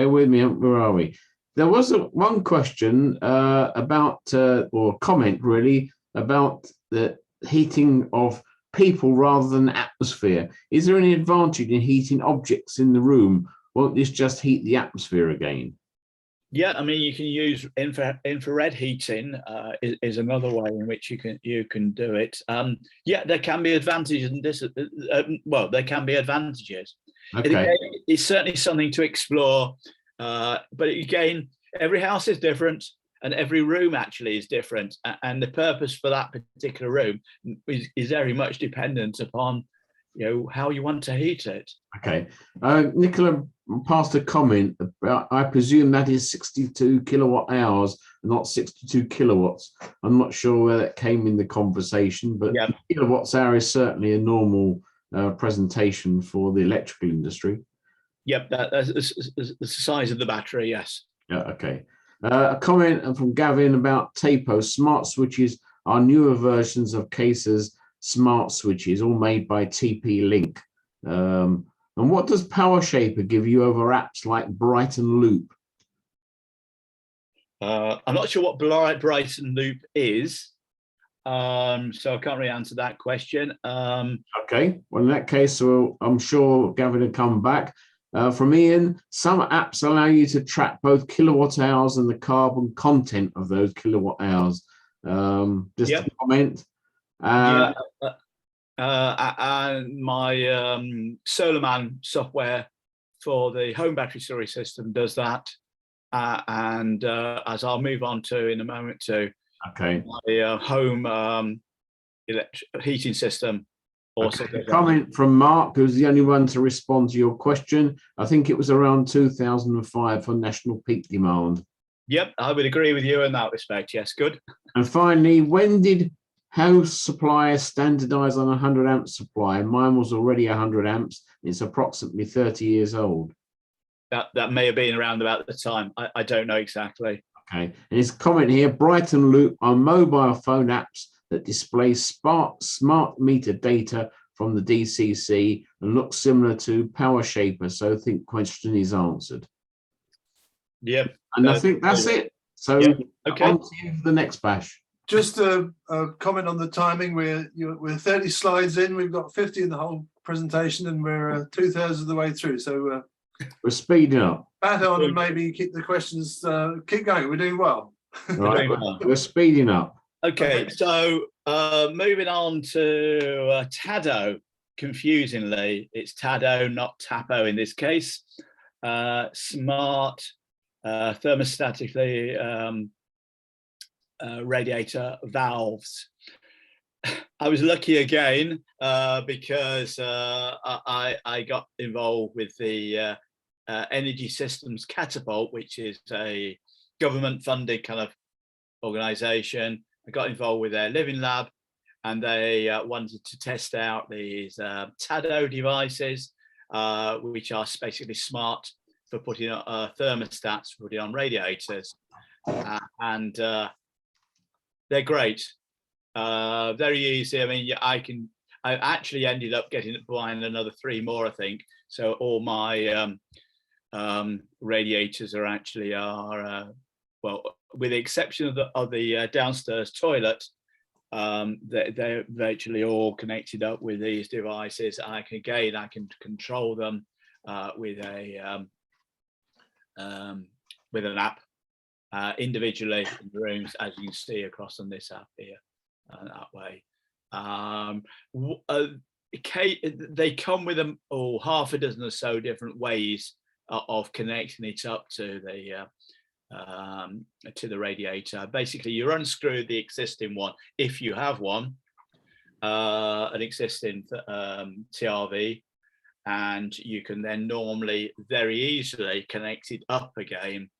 with me. Where are we? There was one question about, or comment really, about the heating of people rather than atmosphere. Is there any advantage in heating objects in the room? Won't this just heat the atmosphere again? Yeah, I mean, you can use infrared heating is another way in which you can do it. Yeah, there can be advantages in this. Well, there can be advantages. Okay. It's certainly something to explore. But again, every house is different, and every room actually is different. And the purpose for that particular room is very much dependent upon, how you want to heat it. Okay. Nicola passed a comment about, I presume that is 62 kilowatt hours, not 62 kilowatts. I'm not sure where that came in the conversation, but yeah. Kilowatts hour is certainly a normal presentation for the electrical industry. Yep, that's the size of the battery, yes. Yeah, okay. A comment from Gavin about Tapo. Smart switches are newer versions of Case's smart switches, all made by TP-Link. And what does PowerShaper give you over apps like Brighton Loop? I'm not sure what Brighton Loop is, so I can't really answer that question. Okay, well, in that case, well, I'm sure Gavin will come back. From Ian, some apps allow you to track both kilowatt hours and the carbon content of those kilowatt hours. Just a comment. And my SolarMan software for the home battery storage system does that. And as I'll move on to in a moment too, okay, my home heating system also okay. Comment from Mark, who's the only one to respond to your question. I think it was around 2005 for national peak demand. Yep, I would agree with you in that respect. Yes, good. And finally, when did house suppliers standardize on 100 amp supply? Mine was already 100 amps. It's approximately 30 years old. That may have been around about the time. I don't know exactly. Okay, and his comment here, Brighton Loop are mobile phone apps that display smart meter data from the DCC and look similar to PowerShaper. So I think question is answered. Yep. And I think that's it. So okay, on to you for the next bash. Just a comment on the timing. We're 30 slides in. We've got 50 in the whole presentation, and we're 2/3 of the way through. So we're speeding up. Bat on and maybe keep the questions. Keep going. We're doing well. Right, we're speeding up. Okay, so moving on to Tado. Confusingly, it's Tado, not Tapo in this case. Smart thermostatically radiator valves. I was lucky again because I got involved with the Energy Systems Catapult, which is a government-funded kind of organization. I got involved with their living lab, and they wanted to test out these Tado devices, which are basically smart for putting thermostats, putting on radiators, and they're great. Very easy. I mean, I actually ended up buying another 3 more, I think. So all my radiators are actually well, with the exception of the downstairs toilet, they're virtually all connected up with these devices. And I can control them with an app individually in the rooms, as you can see across on this app here. That way. They come with half a dozen or so different ways of connecting it up to the radiator. Basically, you unscrew the existing one if you have one, an existing TRV, and you can then normally very easily connect it up again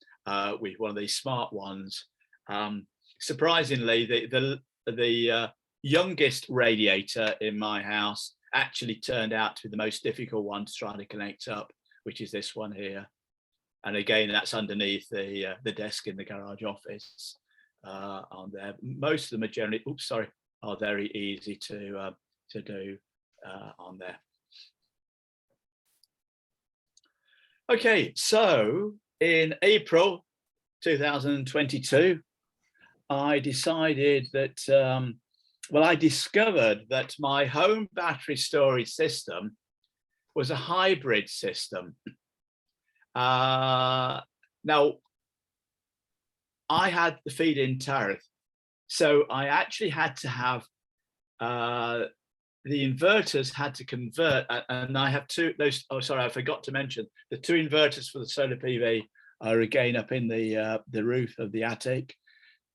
with one of these smart ones. Surprisingly, the youngest radiator in my house actually turned out to be the most difficult one to try to connect up, which is this one here. And again, that's underneath the desk in the garage office on there. Most of them are generally, are very easy to do on there. Okay, so in April 2022, I decided that, I discovered that my home battery storage system was a hybrid system. Now, I had the feed-in tariff, so I actually had to have the inverters had to convert, and I have I forgot to mention the two inverters for the solar PV are again up in the roof of the attic.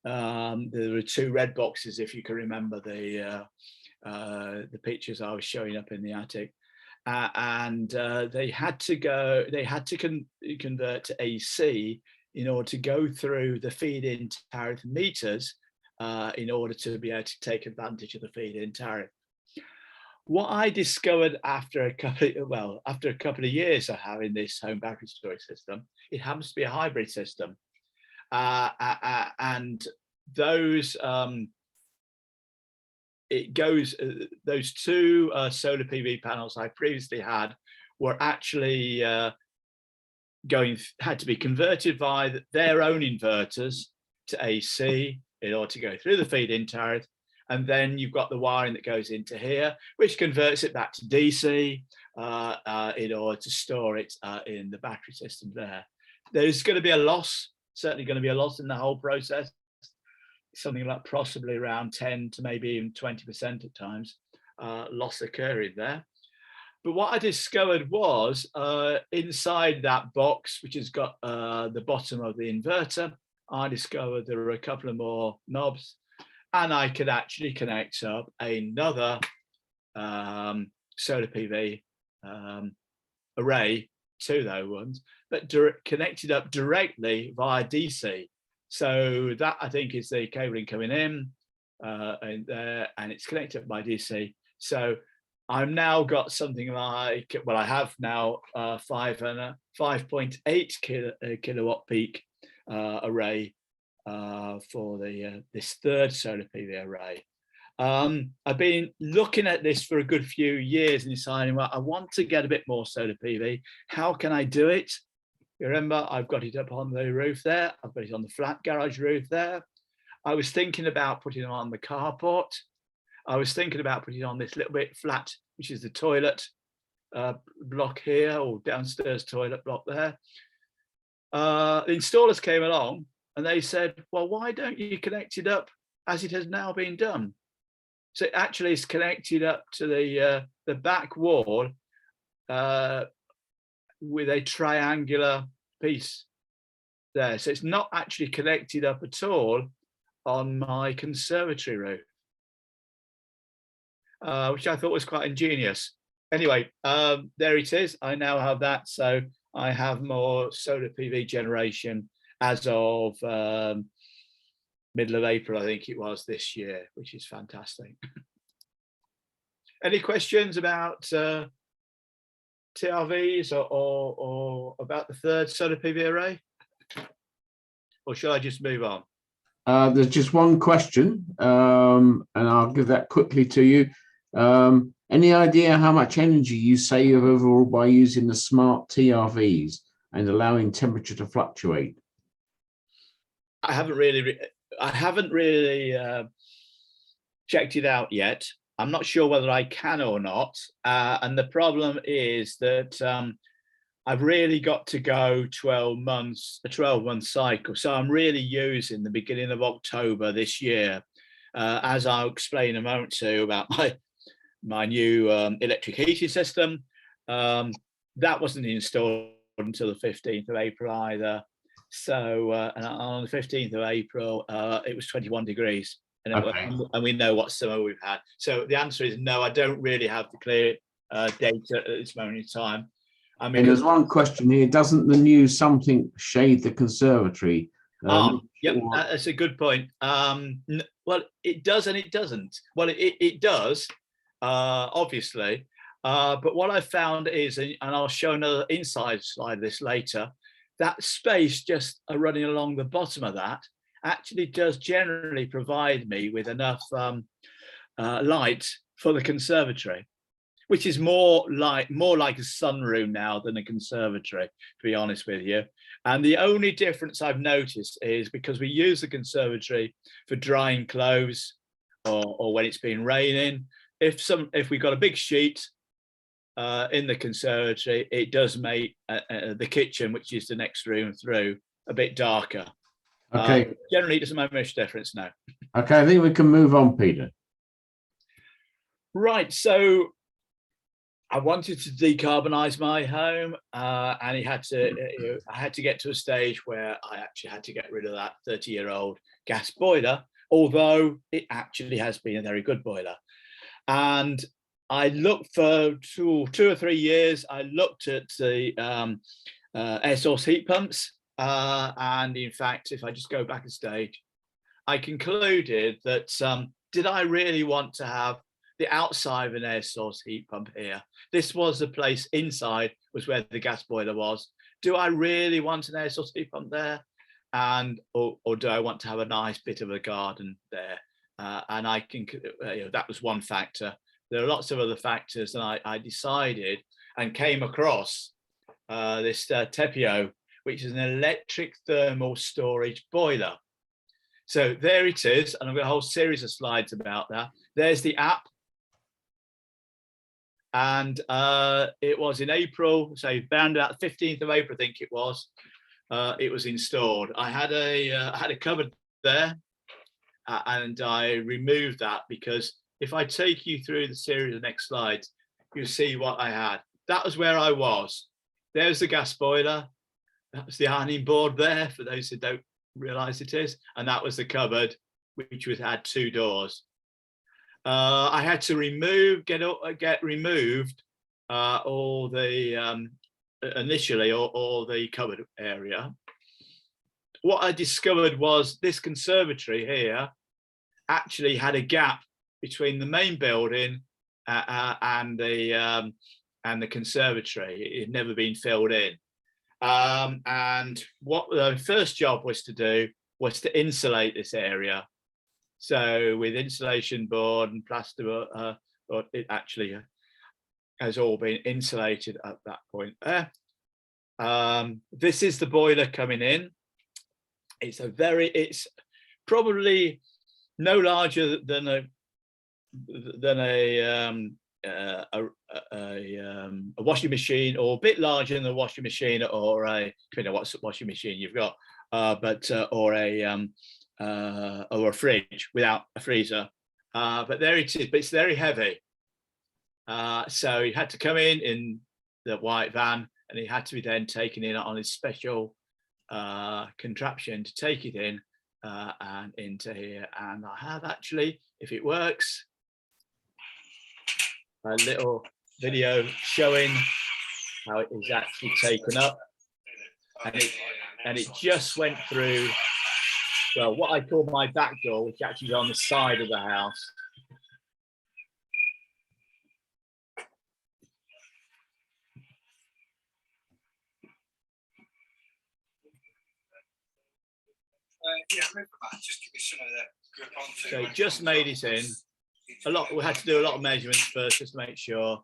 There were two red boxes, if you can remember the pictures I was showing up in the attic, and they had to convert to AC in order to go through the feed-in tariff meters in order to be able to take advantage of the feed-in tariff. What I discovered after a couple of years of having this home battery storage system, it happens to be a hybrid system, and those those two solar PV panels I previously had were actually had to be converted via their own inverters to AC in order to go through the feed-in tariff. And then you've got the wiring that goes into here, which converts it back to DC in order to store it in the battery system there. There's going to be a loss, certainly going to be a loss in the whole process, something like possibly around 10 to maybe even 20% at times, loss occurring there. But what I discovered was inside that box, which has got the bottom of the inverter, I discovered there were a couple of more knobs, and I could actually connect up another solar PV array to those ones, but connected up directly via DC. So that, I think, is the cabling coming in and it's connected up by DC. So I've now got something like, I have now 5.8 kilowatt peak array for this third solar PV array. I've been looking at this for a good few years and deciding, well, I want to get a bit more solar PV. How can I do it? You remember, I've got it up on the roof there. I've got it on the flat garage roof there. I was thinking about putting it on the carport. I was thinking about putting it on this little bit flat, which is the toilet block here, or downstairs toilet block there. The installers came along and they said, well, why don't you connect it up as it has now been done? So it actually is connected up to the back wall with a triangular piece there. So it's not actually connected up at all on my conservatory roof, which I thought was quite ingenious. Anyway, there it is. I now have that. So I have more solar PV generation as of middle of April, I think it was this year, which is fantastic. Any questions about TRVs or about the third solar PV array? Or shall I just move on? There's just one question, and I'll give that quickly to you. Any idea how much energy you save overall by using the smart TRVs and allowing temperature to fluctuate? I haven't really checked it out yet. I'm not sure whether I can or not. And the problem is that I've really got to go 12 months, a 12-month cycle. So I'm really using the beginning of October this year, as I'll explain in a moment to about my new electric heating system. That wasn't installed until the 15th of April either. So and on the 15th of April, it was 21 degrees. And we know what summer we've had. So the answer is no, I don't really have the clear data at this moment in time. I mean, there's one question here. Doesn't the new something shade the conservatory? Yep, that's a good point. Well, it does and it doesn't. Well, it does, obviously. But what I found is, and I'll show another inside slide of this later, that space just running along the bottom of that actually does generally provide me with enough light for the conservatory, which is more like a sunroom now than a conservatory, to be honest with you. And the only difference I've noticed is because we use the conservatory for drying clothes or when it's been raining. If we've got a big sheet in the conservatory, it does make the kitchen, which is the next room through, a bit darker. Okay. Generally, it doesn't make much difference now. Okay, I think we can move on, Peter. Right, so I wanted to decarbonize my home, and I had to get to a stage where I actually had to get rid of that 30-year-old gas boiler, although it actually has been a very good boiler. And I looked for two or 3 years. I looked at the air source heat pumps, and in fact, if I just go back a stage, I concluded that did I really want to have the outside of an air source heat pump here? This was the place inside was where the gas boiler was. Do I really want an air source heat pump there? And or do I want to have a nice bit of a garden there? And I can, that was one factor. There are lots of other factors, and I decided and came across this Tepeo, which is an electric thermal storage boiler. So there it is, and I've got a whole series of slides about that. There's the app. And it was in April, so around about the 15th of April, I think it was installed. I had a cupboard there, and I removed that because if I take you through the series of next slides, you'll see what I had. That was where I was. There's the gas boiler. That was the ironing board there, for those who don't realise it is. And that was the cupboard, which had 2 doors. I had to get removed all the initially all the cupboard area. What I discovered was this conservatory here actually had a gap between the main building and the conservatory. It had never been filled in. And what the first job was to do was to insulate this area. So with insulation board and plaster, it actually has all been insulated at that point there. This is the boiler coming in. It's probably no larger than a washing machine, or a bit larger than a washing machine, or depending on what washing machine you've got, or a fridge without a freezer. But there it is, but it's very heavy. So he had to come in the white van, and he had to be then taken in on his special contraption to take it in and into here. And I have actually, if it works, a little video showing how it is actually taken up, and it just went through, well, what I call my back door, which actually is on the side of the house. Just give me some of the grip on. So it just made it in. We had to do a lot of measurements first just to make sure,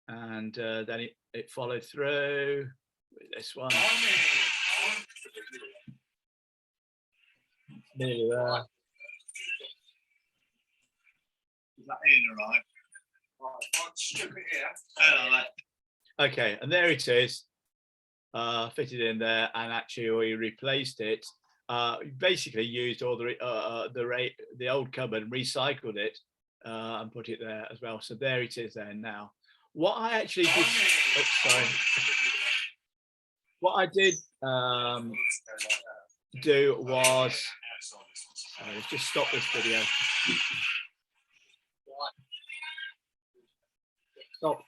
and then it followed through with this one. Nearly there. Is that in right? Right, strip it here. Okay, and there it is, fitted in there, and actually we replaced it. Basically used all the old cupboard and recycled it and put it there as well. So there it is there now. What I actually did, what I did do was, let's just stop this video. Stop.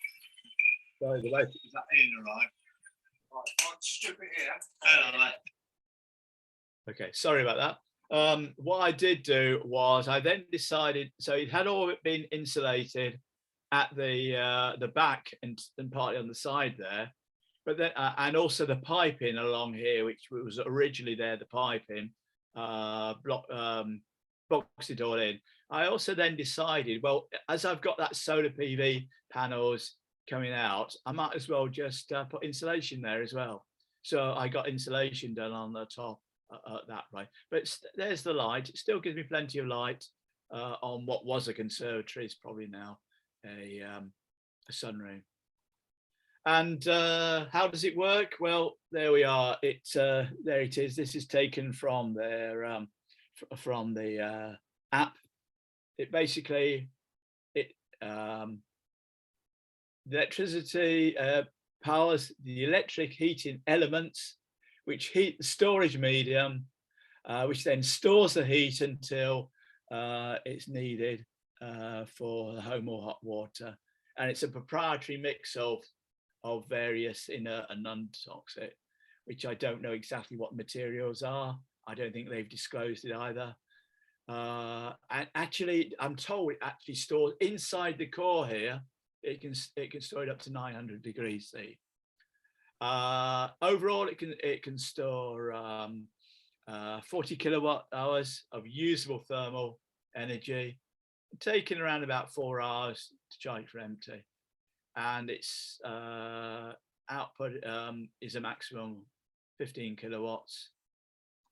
Sorry, the way. Is that in right? Right, strip it here. Okay, sorry about that. What I did do was I then decided, so it had all been insulated at the back and partly on the side there, but then and also the piping along here, which was originally there, the piping boxed it all in. I also then decided, well, as I've got that solar PV panels coming out, I might as well just put insulation there as well. So I got insulation done on the top that way. But there's the light. It still gives me plenty of light on what was a conservatory. It's probably now a sunroom. And how does it work? Well, there we are. There it is. This is taken from their from the app. It basically the electricity powers the electric heating elements, which heat the storage medium, which then stores the heat until it's needed for the home or hot water. And it's a proprietary mix of various inert and non-toxic, which I don't know exactly what materials are. I don't think they've disclosed it either. And actually, I'm told it actually stores inside the core here. It can store it up to 900 degrees C. Overall, it can store 40 kilowatt hours of usable thermal energy, taking around about 4 hours to charge for empty. And its output is a maximum 15 kilowatts,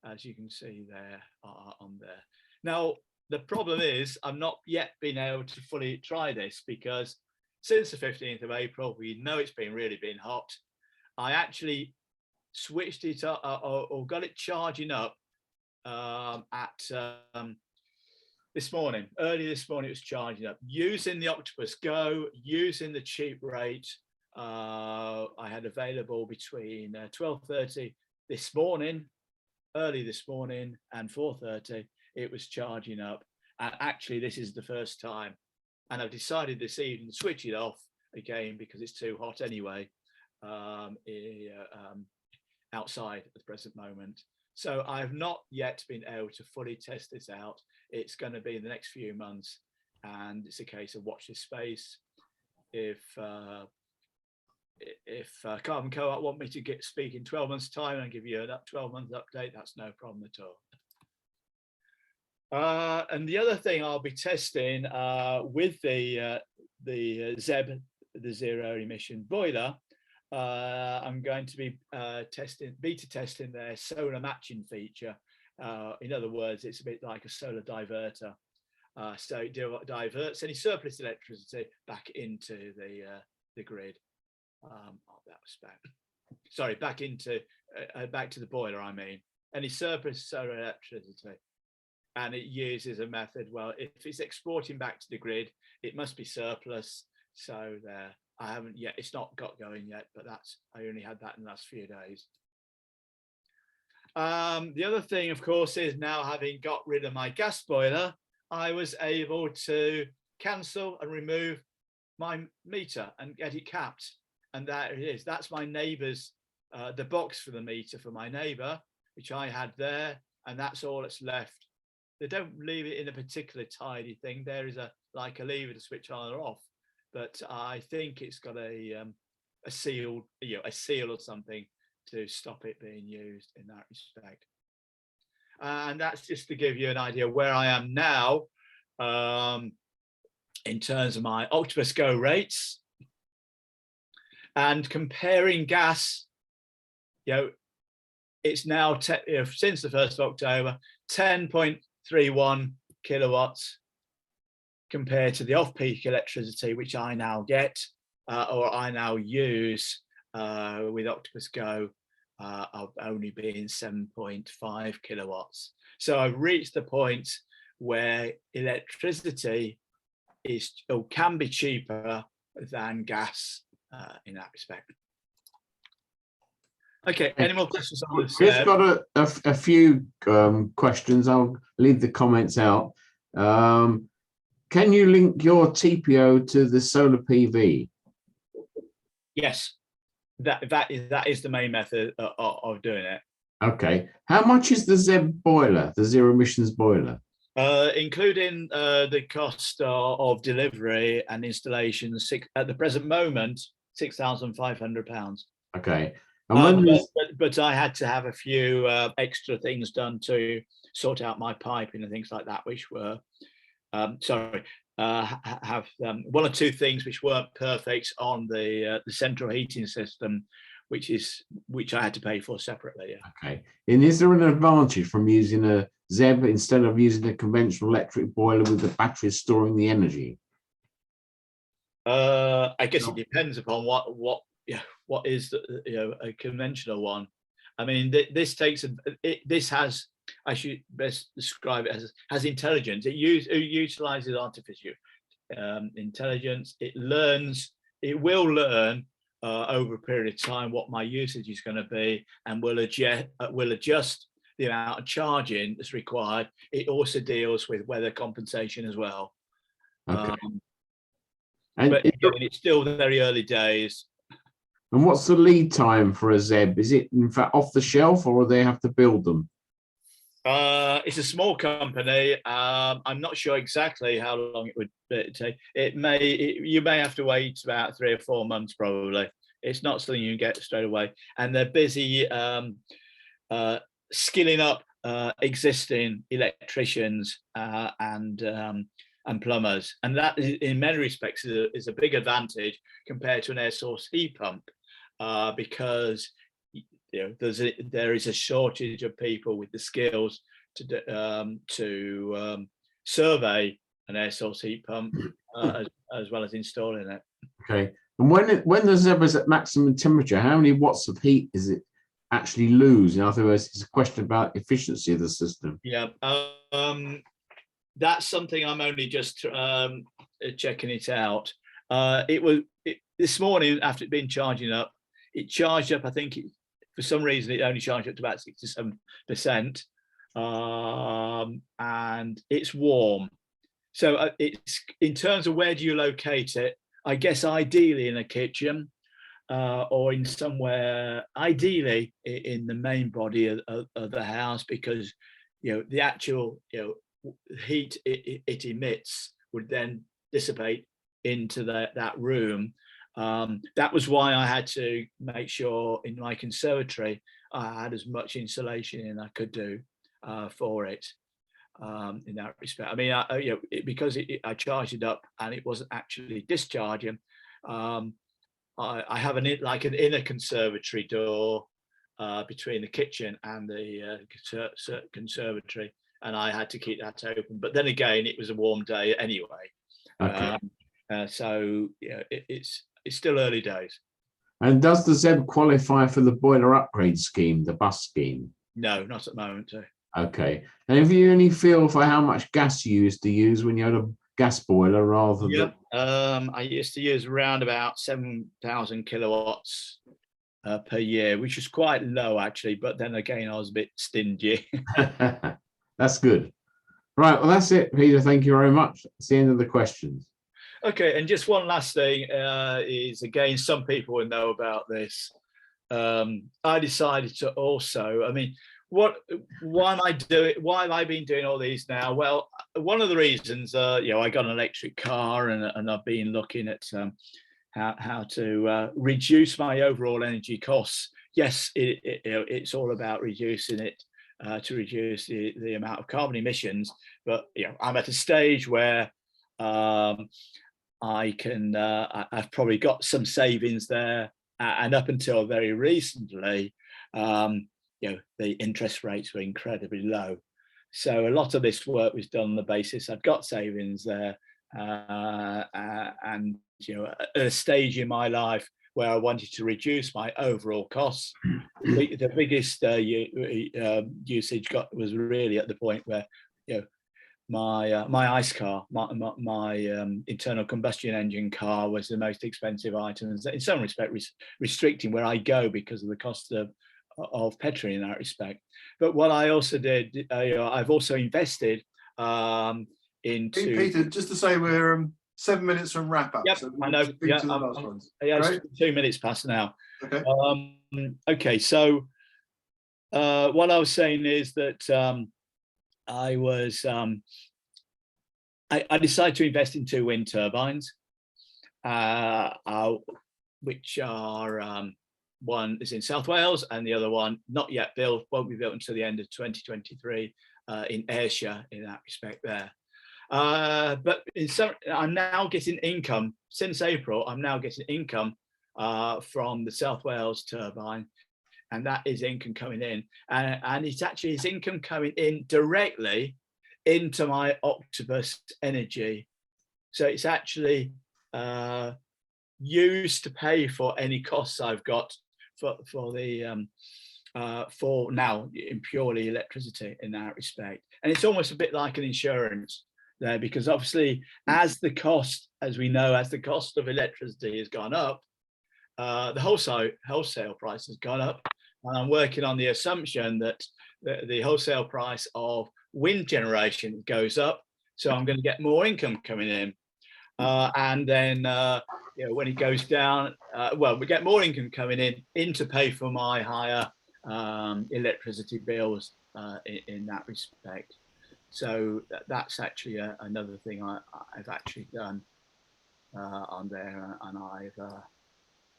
as you can see there on there. Now, the problem is I've not yet been able to fully try this, because since the 15th of April, we know it's really been hot. I actually switched it up or got it charging up this morning. Early this morning, it was charging up using the Octopus Go, using the cheap rate I had available between 12:30 this morning, early this morning, and 4:30. It was charging up. And actually, this is the first time. And I've decided this evening to switch it off again because it's too hot anyway outside at the present moment. So I've not yet been able to fully test this out. It's going to be in the next few months, and it's a case of watch this space. If Carbon Co-op want me to speak in 12 months' time and give you a 12-month update, that's no problem at all. And the other thing I'll be testing with the ZEB, the zero emission boiler, I'm going to be beta testing their solar matching feature. In other words, it's a bit like a solar diverter. So it diverts any surplus electricity back into the grid. That was sorry, back to the boiler. I mean, any surplus solar electricity. And it uses a method, well, if it's exporting back to the grid, it must be surplus. So there, I haven't yet, it's not got going yet, but I only had that in the last few days. The other thing, of course, is now having got rid of my gas boiler, I was able to cancel and remove my meter and get it capped. And there it is. That's my neighbour's, the box for the meter for my neighbour, which I had there, and that's all that's left. They don't leave it in a particular tidy thing. There is a lever to switch on or off, but I think it's got a seal, a seal or something to stop it being used in that respect. And that's just to give you an idea where I am now in terms of my Octopus Go rates, and comparing gas. It's now since the 1st of October, 10.31 kilowatts compared to the off-peak electricity, which I now get or I now use with Octopus Go of only being 7.5 kilowatts. So I've reached the point where electricity is or can be cheaper than gas in that respect. Okay, any more questions on this? We've got a few questions. I'll leave the comments out. Can you link your Tepeo to the solar PV? Yes, that is the main method of doing it. Okay. How much is the ZEB boiler, the zero emissions boiler? Including the cost of delivery and installation, at the present moment, £6,500. Okay. And when But I had to have a few extra things done to sort out my piping and things like that, which were, have one or two things which weren't perfect on the central heating system, which I had to pay for separately. Yeah. Okay. And is there an advantage from using a ZEB instead of using a conventional electric boiler with the batteries storing the energy? I guess it depends upon what is a conventional one. I mean, this takes this has, I should best describe it as, has intelligence. It utilizes artificial intelligence. It will learn over a period of time what my usage is going to be, and will adjust the amount of charging that's required. It also deals with weather compensation as well. Okay. But again, it's still very early days. And what's the lead time for a ZEB? Is it in fact off the shelf, or they have to build them? It's a small company. I'm not sure exactly how long it would take. You may have to wait about 3 or 4 months probably. It's not something you can get straight away. And they're busy skilling up existing electricians and plumbers, and that in many respects is a big advantage compared to an air source heat pump, because there is a shortage of people with the skills to survey an air source heat pump as well as installing it. Okay. And when the ZEB is at maximum temperature, how many watts of heat is it actually lose? In other words, it's a question about efficiency of the system. Yeah. That's something I'm only just checking it out. This morning, after it been charging up, it charged up. I think for some reason it only charged up to about 67%, and it's warm. So it's, in terms of where do you locate it, I guess ideally in a kitchen or in somewhere, ideally in the main body of the house, because the actual heat it emits would then dissipate into that room. That was why I had to make sure in my conservatory I had as much insulation in I could do for it in that respect. I mean, because I charged it up and it wasn't actually discharging. I have an inner conservatory door between the kitchen and the conservatory, and I had to keep that open. But then again, it was a warm day anyway. Okay. So it's still early days. And does the ZEB qualify for the boiler upgrade scheme, the bus scheme? No, not at the moment. Okay. And have you any feel for how much gas you used to use when you had a gas boiler rather than? I used to use around about 7,000 kilowatts per year, which is quite low actually. But then again, I was a bit stingy. That's good. Right. Well, that's it, Peter. Thank you very much. That's the end of the questions. Okay, and just one last thing is, again, some people will know about this. I decided to also, I mean, why am I been doing all these now? Well, one of the reasons, I got an electric car, and I've been looking at how to reduce my overall energy costs. Yes, it's all about reducing it to reduce the amount of carbon emissions, but I'm at a stage where I've probably got some savings there, and up until very recently, the interest rates were incredibly low. So a lot of this work was done on the basis I've got savings there, and at a stage in my life where I wanted to reduce my overall costs, the biggest usage was really at the point where my ICE car, my internal combustion engine car, was the most expensive item. In some respect, restricting where I go because of the cost of petrol in that respect. But what I also did, I've also invested into. Peter, just to say, we're 7 minutes from wrap up. Yep, so I know. Yeah, it's 2 minutes past now. Okay. Okay, so What I was saying is that I decided to invest in 2 wind turbines, which are one is in South Wales and the other one not yet built, won't be built until the end of 2023 in Ayrshire in that respect there. But I'm now getting income since April. I'm now getting income from the South Wales turbine, and that is income coming in, and it's actually is income coming in directly into my Octopus energy. So it's actually used to pay for any costs I've got for now in purely electricity in that respect. And it's almost a bit like an insurance there, because obviously as the cost of electricity has gone up, the wholesale price has gone up, and I'm working on the assumption that the wholesale price of wind generation goes up, so I'm going to get more income coming in, and then when it goes down, we get more income coming in to pay for my higher electricity bills in that respect. So that's actually another thing I've actually done on there, and I've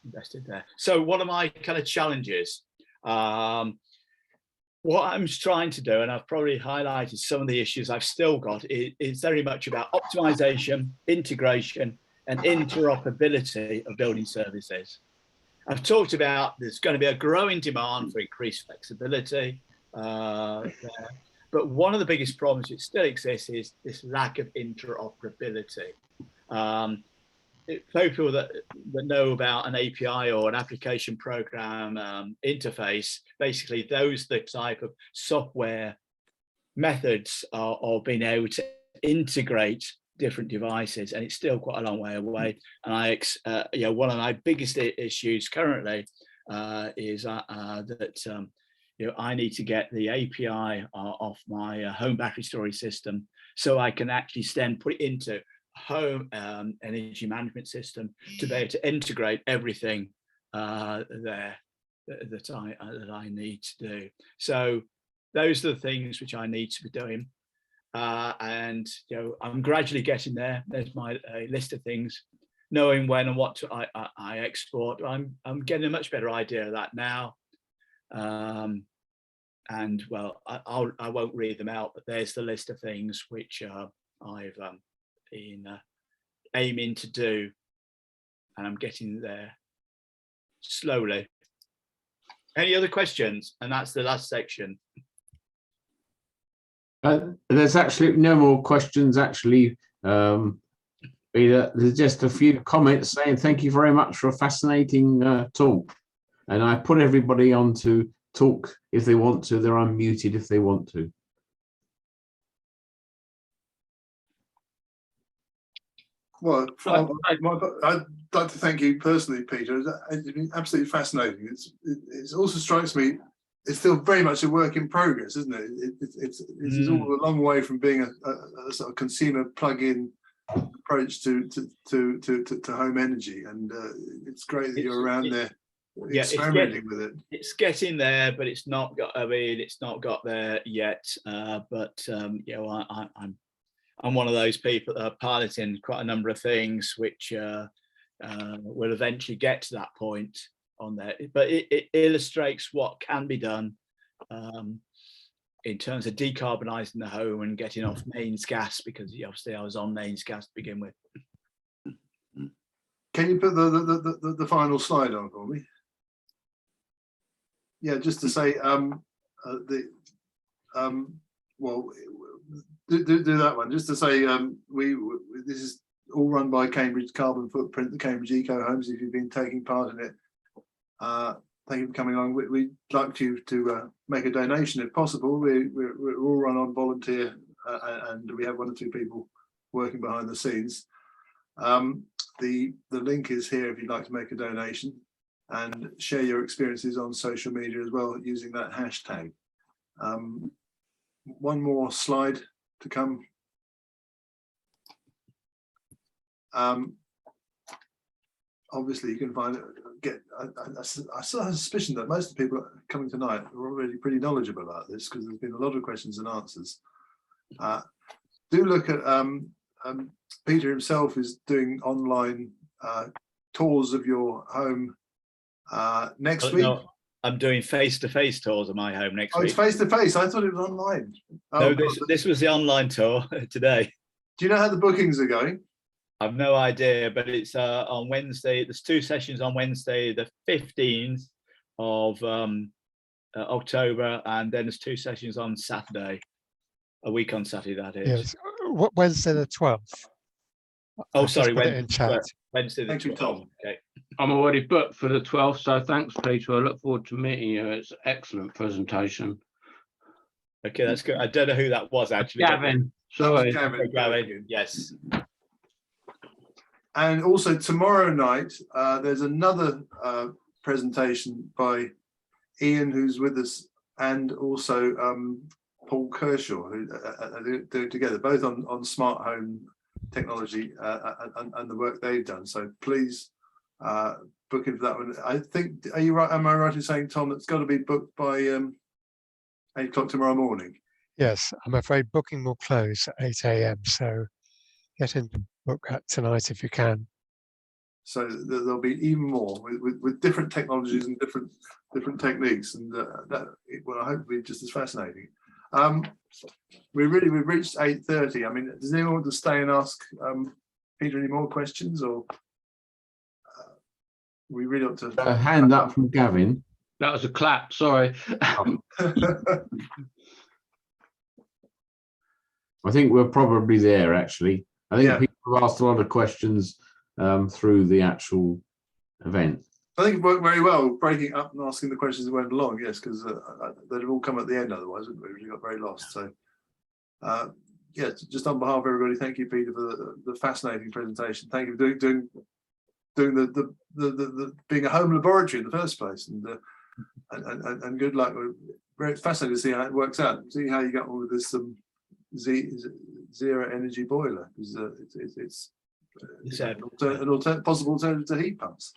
invested there. So what are my kind of challenges? What I'm trying to do, and I've probably highlighted some of the issues I've still got, is very much about optimization, integration, and interoperability of building services. I've talked about there's going to be a growing demand for increased flexibility there. But one of the biggest problems that still exists is this lack of interoperability. People that know about an API or an application program interface, basically those the type of software methods of being able to integrate different devices, and it's still quite a long way away. And one of my biggest issues currently is that I need to get the API off my home battery storage system, so I can actually then put it into home energy management system to be able to integrate everything there that I need to do. So those are the things which I need to be doing, and I'm gradually getting there. There's my list of things, knowing when and what I export. I'm getting a much better idea of that now. And well, I won't read them out, but there's the list of things which I've been aiming to do, and I'm getting there slowly. Any other questions? And that's the last section. There's actually no more questions, actually. Peter, there's just a few comments saying thank you very much for a fascinating talk. And I put everybody on to talk if they want to. They're unmuted if they want to. Well, I'd like to thank you personally, Peter. It's been absolutely fascinating. It also strikes me it's still very much a work in progress, isn't it? It's all a long way from being a sort of consumer plug-in approach to home energy, and it's great that you're around there experimenting with it. It's getting there, but it's not got. I mean, it's not got there yet. But I'm one of those people piloting quite a number of things which will eventually get to that point on there. But it illustrates what can be done in terms of decarbonising the home and getting off mains gas, because obviously I was on mains gas to begin with. Can you put the final slide on for me? Yeah, just to say well, do that one. Just to say this is all run by Cambridge Carbon Footprint, the Cambridge Eco Homes. If you've been taking part in it, thank you for coming along. We'd like you to make a donation if possible. We're all run on volunteer, and we have 1 or 2 people working behind the scenes. The link is here if you'd like to make a donation, and share your experiences on social media as well using that hashtag. One more slide to come. obviously you can find it. I still have a suspicion that most of the people coming tonight are already pretty knowledgeable about this, because there's been a lot of questions and answers. Do look at Peter himself is doing online tours of your home next week. No, I'm doing face-to-face tours of my home next Oh, it's week. face to face. I thought it was online. No, this was the online tour today. Do you know how the bookings are going? I've no idea, but it's on Wednesday. There's 2 sessions on Wednesday, the 15th of October, and then there's 2 sessions on Saturday. A week on Saturday, that is. Yes, Wednesday the 12th. Oh, I've just sorry, put it in chat. Wednesday the Thank you, 12th. Tom. Okay. I'm already booked for the 12th, so thanks, Peter. I look forward to meeting you. It's an excellent presentation. Okay, that's good. I don't know who that was actually. but- Gavin, sorry. Gavin. Gavin, yes. And also tomorrow night, there's another presentation by Ian, who's with us, and also Paul Kershaw, who do it together, both on smart home technology and the work they've done. So please book in for that one. I think, are you right? Am I right in saying, Tom, it's got to be booked by 8 o'clock tomorrow morning? Yes, I'm afraid booking will close at 8 a.m. So get in the book at tonight if you can. So there'll be even more with different technologies and different techniques, and that it will hopefully be just as fascinating. We've reached 8:30. I mean, does anyone want to stay and ask Peter any more questions, or we really ought to? A hand up from Gavin. That was a clap, sorry. I think we're probably there, actually. I think Yeah. people have asked a lot of questions through the actual event. I think it worked very well, breaking up and asking the questions that went along. Yes, because they'd have all come at the end otherwise, wouldn't we? We got very lost. So, yeah, just on behalf of everybody, thank you, Peter, for the fascinating presentation. Thank you for doing the being a home laboratory in the first place, and good luck. We're very fascinated to see how it works out. See how you get on with this zero energy boiler, because it's an possible alternative to heat pumps.